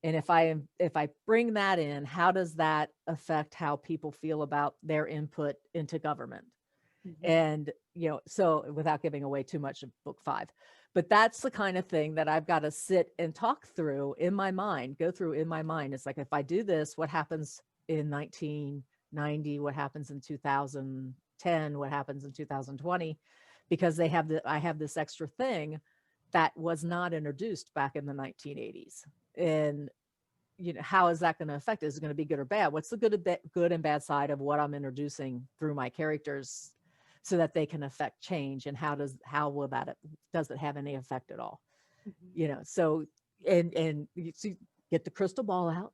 And if I bring that in, how does that affect how people feel about their input into government? And, so without giving away too much of book 5, but that's the kind of thing that I've got to sit and talk through in my mind, go through in my mind. It's like, if I do this, what happens in 1990? What happens in 2010? What happens in 2020? Because I have this extra thing that was not introduced back in the 1980s. And, how is that going to affect it? Is it going to be good or bad? What's the good and bad side of what I'm introducing through my characters, so that they can affect change? And does it have any effect at all? So, and you get the crystal ball out.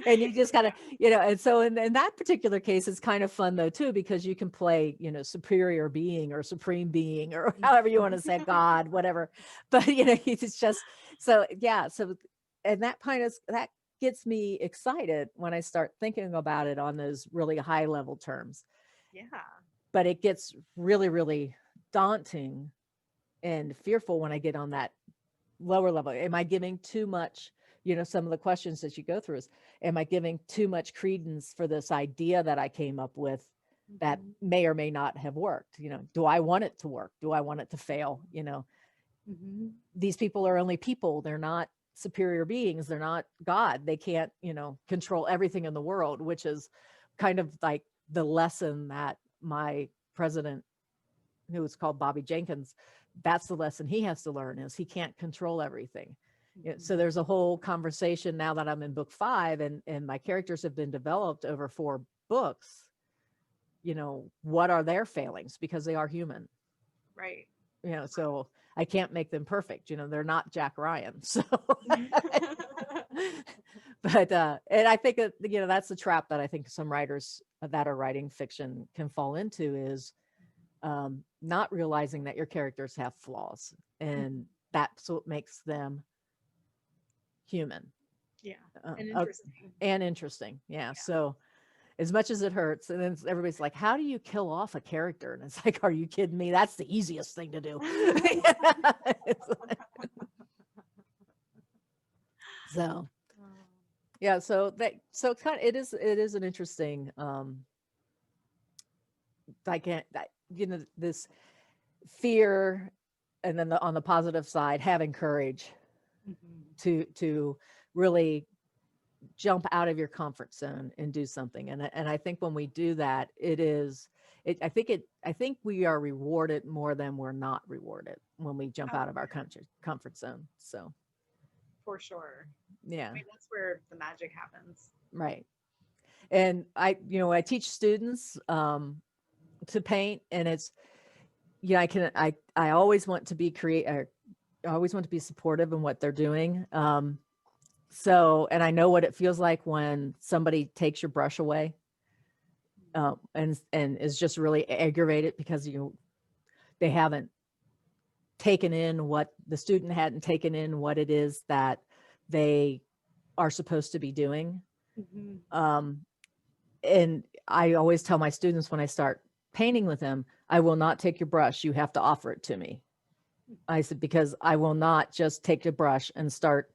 And you just kind of, and so in that particular case, it's kind of fun though too, because you can play, superior being or supreme being, or however you want to say, God, whatever. But it's just, so yeah. So, and that that gets me excited when I start thinking about it on those really high level terms. Yeah. But it gets really, really daunting and fearful when I get on that lower level. Am I giving too much? Some of the questions that you go through is, am I giving too much credence for this idea that I came up with that may or may not have worked? Do I want it to work? Do I want it to fail? These people are only people. They're not superior beings. They're not God. They can't, control everything in the world, which is kind of like the lesson that my president, who was called Bobby Jenkins, that's the lesson he has to learn, is he can't control everything. So there's a whole conversation now that I'm in book 5, and my characters have been developed over 4 books. What are their failings? Because they are human. Right. So I can't make them perfect. They're not Jack Ryan. So, but, and I think that, that's the trap that I think some writers that are writing fiction can fall into, is not realizing that your characters have flaws, and that's what makes them human. Yeah. And interesting. Yeah. So as much as it hurts, and then everybody's like, how do you kill off a character? And it's like, are you kidding me? That's the easiest thing to do. So yeah, so kind of, it is an interesting this fear, and then on the positive side, having courage to really jump out of your comfort zone and do something. And I think when we do that, I think we are rewarded more than we're not rewarded when we jump out of our comfort zone. So for sure. Yeah. I mean, that's where the magic happens. Right. And I teach students to paint, and it's, I always want to be I always want to be supportive in what they're doing. So, and I know what it feels like when somebody takes your brush away, and is just really aggravated because they haven't taken in what the student hadn't taken in what it is that they are supposed to be doing. And I always tell my students when I start painting with them, I will not take your brush. You have to offer it to me. I said, because I will not just take the brush and start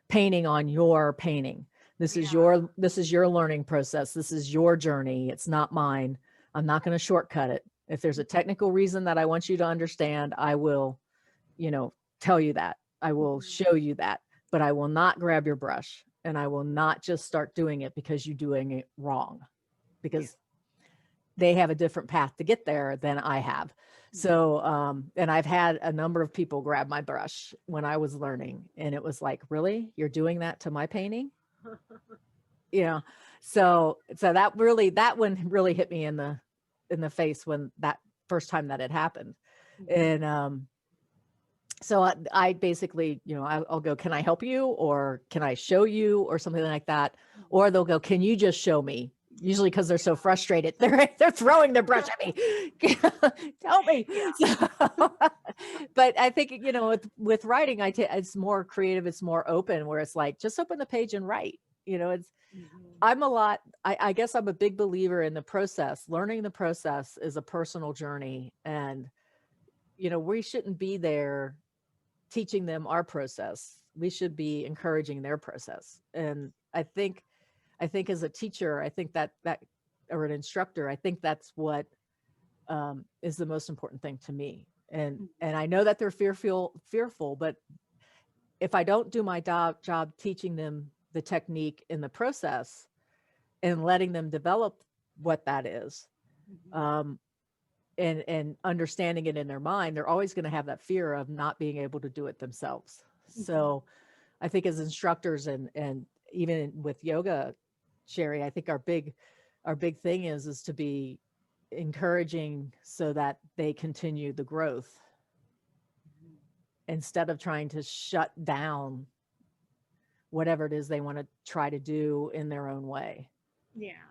painting on your painting. This is your learning process. This is your journey. It's not mine. I'm not going to shortcut it. If there's a technical reason that I want you to understand, I will, tell you that. I will show you that, but I will not grab your brush, and I will not just start doing it because you're doing it wrong, because they have a different path to get there than I have. So, and I've had a number of people grab my brush when I was learning, and it was like, really, you're doing that to my painting? So that one really hit me in the face when that first time that it happened. And, So I basically, I'll go, can I help you? Or can I show you? Or something like that. Or they'll go, can you just show me? Usually because they're so frustrated. They're throwing their brush at me. Help me. Yeah. So, but I think, with writing, it's more creative. It's more open, where it's like, just open the page and write. Mhm. I guess I'm a big believer in the process. Learning the process is a personal journey. And, we shouldn't be there teaching them our process. We should be encouraging their process. And I think as a teacher, I think that or an instructor, I think that's what is the most important thing to me. And I know that they're fearful, but if I don't do my job teaching them the technique in the process and letting them develop what that is, Mhm. um, and understanding it in their mind, they're always going to have that fear of not being able to do it themselves. Mhm. So I think as instructors, and even with yoga, Cherie, I think our big thing is to be encouraging so that they continue the growth Mhm. instead of trying to shut down whatever it is they want to try to do in their own way. Yeah,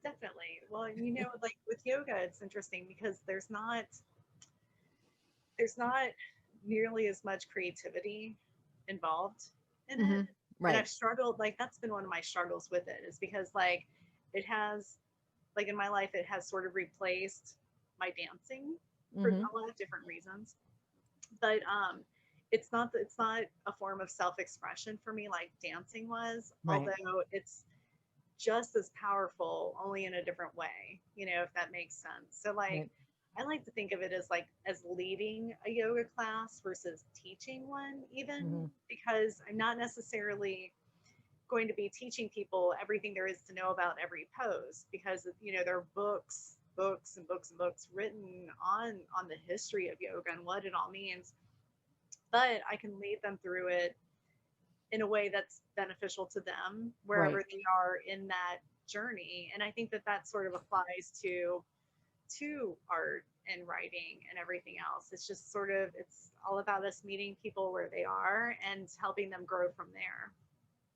definitely. Well, like with yoga, it's interesting because there's not nearly as much creativity involved in it. Hmm. And Right. I've struggled, like that's been one of my struggles with it, is because like it has, like in my life it has sort of replaced my dancing for Hmm. a lot of different reasons. But it's not a form of self-expression for me like dancing was, Right. although it's just as powerful, only in a different way, if that makes sense. So like Right. I like to think of it as like as leading a yoga class versus teaching one, even Hmm. because I'm not necessarily going to be teaching people everything there is to know about every pose, because there are books and books and books written on the history of yoga and what it all means, but I can lead them through it in a way that's beneficial to them wherever Right. they are in that journey. And I think that that sort of applies to art and writing and everything else. It's just sort of, it's all about us meeting people where they are and helping them grow from there.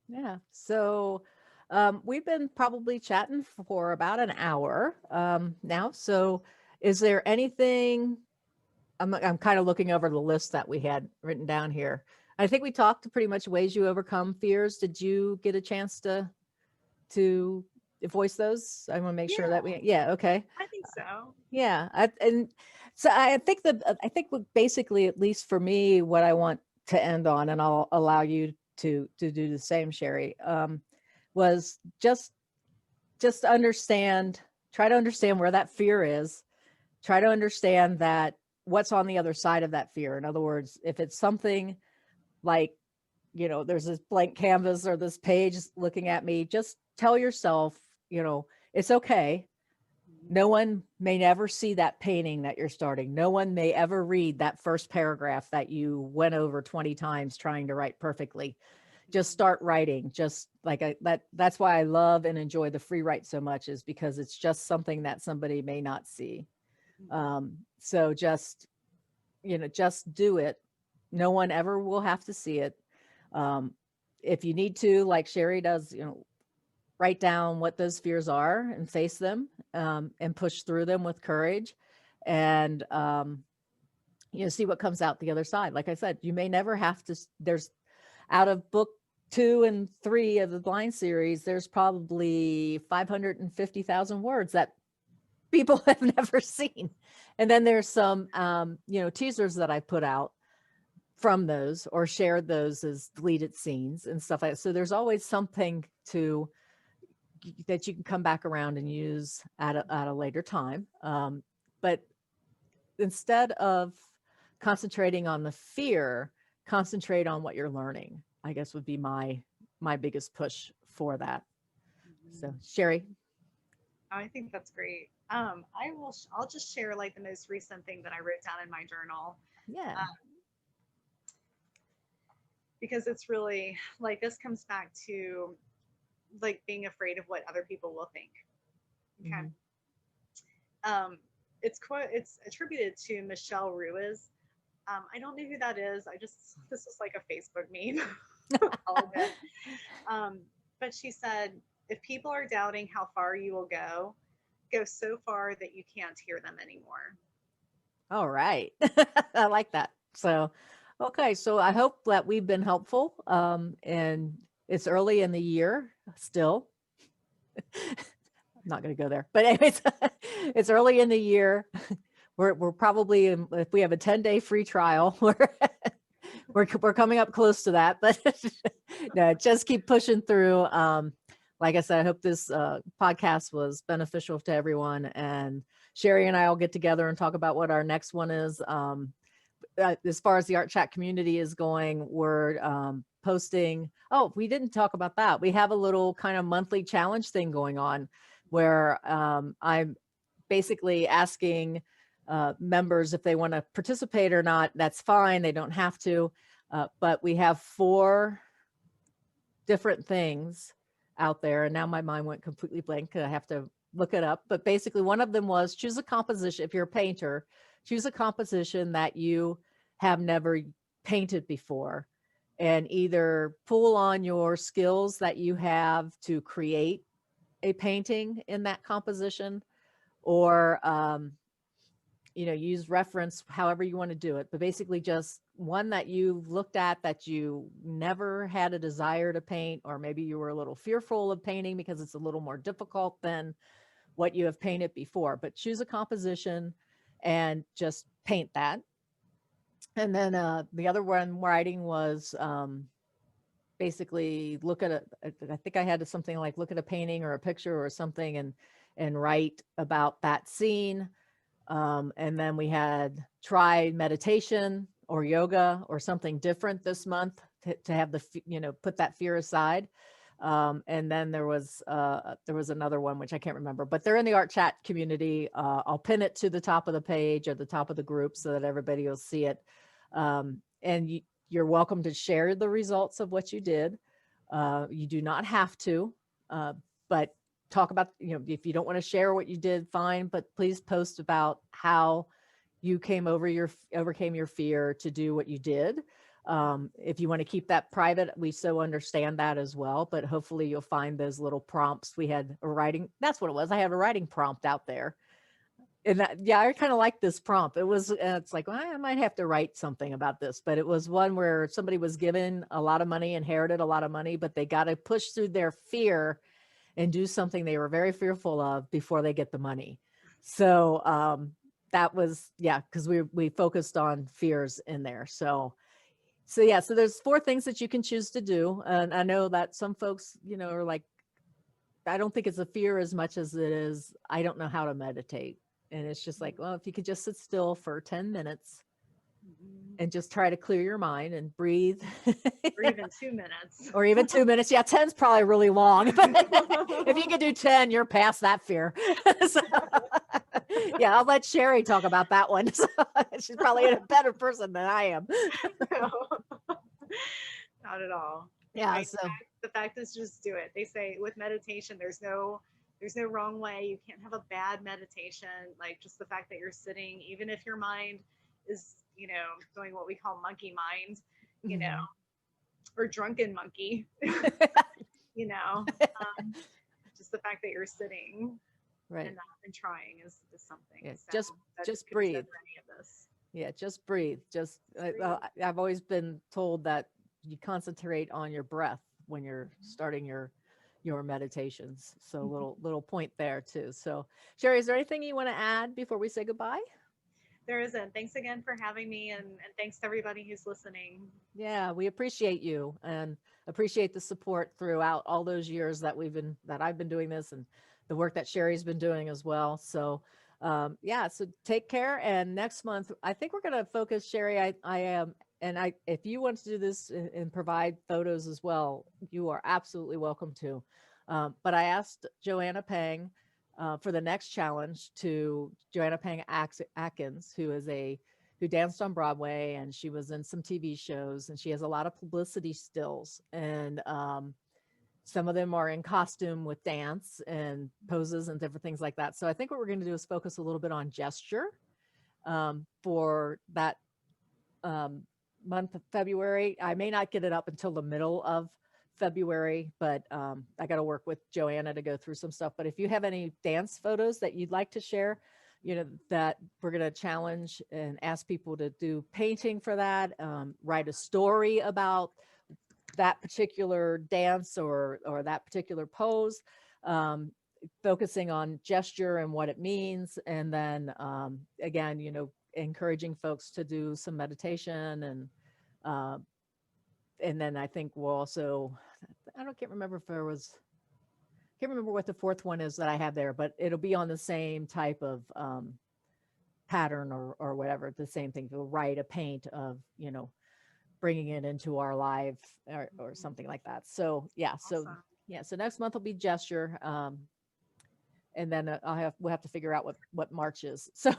Yeah. So we've been probably chatting for about an hour now. So is there anything? I'm kind of looking over the list that we had written down here. I think we talked to pretty much ways you overcome fears. Did you get a chance to voice those? I want to make sure Yeah, that yeah, okay. I think so. Yeah. And so I think what basically, at least for me, what I want to end on, and I'll allow you to do the same, Cherie, was just understand, try to understand where that fear is. Try to understand that what's on the other side of that fear. In other words, if it's something like, there's this blank canvas or this page looking at me, just tell yourself, it's okay. No one may never see that painting that you're starting. No one may ever read that first paragraph that you went over 20 times trying to write perfectly. Just start writing. Just like that's why I love and enjoy the free write so much, is because it's just something that somebody may not see. So just do it. No one ever will have to see it. Um, if you need to, like Cherie does, write down what those fears are and face them, and push through them with courage, and see what comes out the other side. Like I said, you may never have to. There's out of book 2 and 3 of the blind series, there's probably 550,000 words that people have never seen. And then there's some, teasers that I put out from those, or shared those as deleted scenes and stuff like that. So there's always something that you can come back around and use at a later time. But instead of concentrating on the fear, concentrate on what you're learning, I guess, would be my biggest push for that. So Cherie. I think that's great. I'll just share like the most recent thing that I wrote down in my journal, Yeah. because it's really like this comes back to like being afraid of what other people will think. Okay. Hmm. Um, it's attributed to Michelle Ruiz, I don't know who that is. This is like a Facebook meme. All of it. Um, but she said, if people are doubting how far you will go so far that you can't hear them anymore. All right. I like that. So, okay. So I hope that we've been helpful. And it's early in the year still. I'm not going to go there, but anyways, it's early in the year. We're probably if we have a 10-day free trial, we're coming up close to that, but no, just keep pushing through. Like I said, I hope this podcast was beneficial to everyone, and Cherie and I will get together and talk about what our next one is. As far as the art chat community is going, we're posting. Oh, we didn't talk about that. We have a little kind of monthly challenge thing going on where I'm basically asking members if they want to participate or not. That's fine. They don't have to. But we have 4 different things out there. And now my mind went completely blank. I have to look it up. But basically, one of them was choose a composition. If you're a painter, choose a composition that you have never painted before and either pull on your skills that you have to create a painting in that composition or use reference however you want to do it, but basically just one that you've looked at that you never had a desire to paint, or maybe you were a little fearful of painting because it's a little more difficult than what you have painted before. But choose a composition and just paint that. And then the other one writing was basically look at I think I had something like look at a painting or a picture or something and write about that scene. And then we had try meditation or yoga or something different this month to have put that fear aside. And then there was another one, which I can't remember, but they're in the art chat community. I'll pin it to the top of the page or the top of the group so that everybody will see it. And you're welcome to share the results of what you did. You do not have to, but talk about, if you don't want to share what you did, fine, but please post about how you overcame your fear to do what you did. If you want to keep that private, we so understand that as well, but hopefully you'll find those little prompts. We had a writing, that's what it was. I had a writing prompt out there. And that, yeah, I kind of like this prompt. It's like, well, I might have to write something about this, but it was one where somebody was given a lot of money, inherited a lot of money, but they got to push through their fear and do something they were very fearful of before they get the money. So that was, yeah, because we focused on fears in there. So yeah, so there's 4 things that you can choose to do. And I know that some folks, are like, I don't think it's a fear as much as it is, I don't know how to meditate. And it's just like, well, if you could just sit still for 10 minutes and just try to clear your mind and breathe. Or even 2 minutes. Or even 2 minutes. Yeah, 10's probably really long. But if you could do 10, you're past that fear. So, yeah, I'll let Cherie talk about that one. So, she's probably a better person than I am. No, not at all. Yeah. Right. So The fact is, just do it. They say with meditation, there's no wrong way. You can't have a bad meditation. Like just the fact that you're sitting, even if your mind is, doing what we call monkey mind, or drunken monkey, just the fact that you're sitting right. and trying is something. Yeah, So just breathe. Any of this. Yeah, just breathe. I've always been told that you concentrate on your breath when you're starting your meditations. So little point there too. So Cherie, is there anything you want to add before we say goodbye? There isn't. Thanks again for having me, and thanks to everybody who's listening. Yeah, we appreciate you and appreciate the support throughout all those years that I've been doing this and the work that Cherie's been doing as well. So yeah, so take care. And next month, I think we're going to focus, Cherie. I am, and if you want to do this and provide photos as well, you are absolutely welcome to. But I asked Joanna Pang for the next challenge Joanna Pang Atkins, who danced on Broadway, and she was in some TV shows, and she has a lot of publicity stills, and some of them are in costume with dance and poses and different things like that. So I think what we're going to do is focus a little bit on gesture for that month of February. I may not get it up until the middle of February, but I got to work with Joanna to go through some stuff. But if you have any dance photos that you'd like to share, that we're going to challenge and ask people to do painting for that, write a story about that particular dance or that particular pose, focusing on gesture and what it means. And then again, encouraging folks to do some meditation and then I think we'll also, can't remember if there was, can't remember what the fourth one is that I have there, but it'll be on the same type of pattern or whatever, the same thing. We'll write a paint of, bringing it into our live or something like that. So yeah, Awesome. so next month will be gesture. And then we'll have to figure out what March is. So,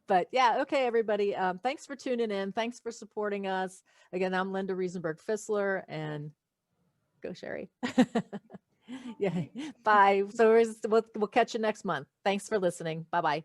but yeah, okay, everybody. Thanks for tuning in. Thanks for supporting us. Again, I'm Linda Riesenberg Fisler, and go Cherie. Yeah, bye. So we'll catch you next month. Thanks for listening. Bye-bye.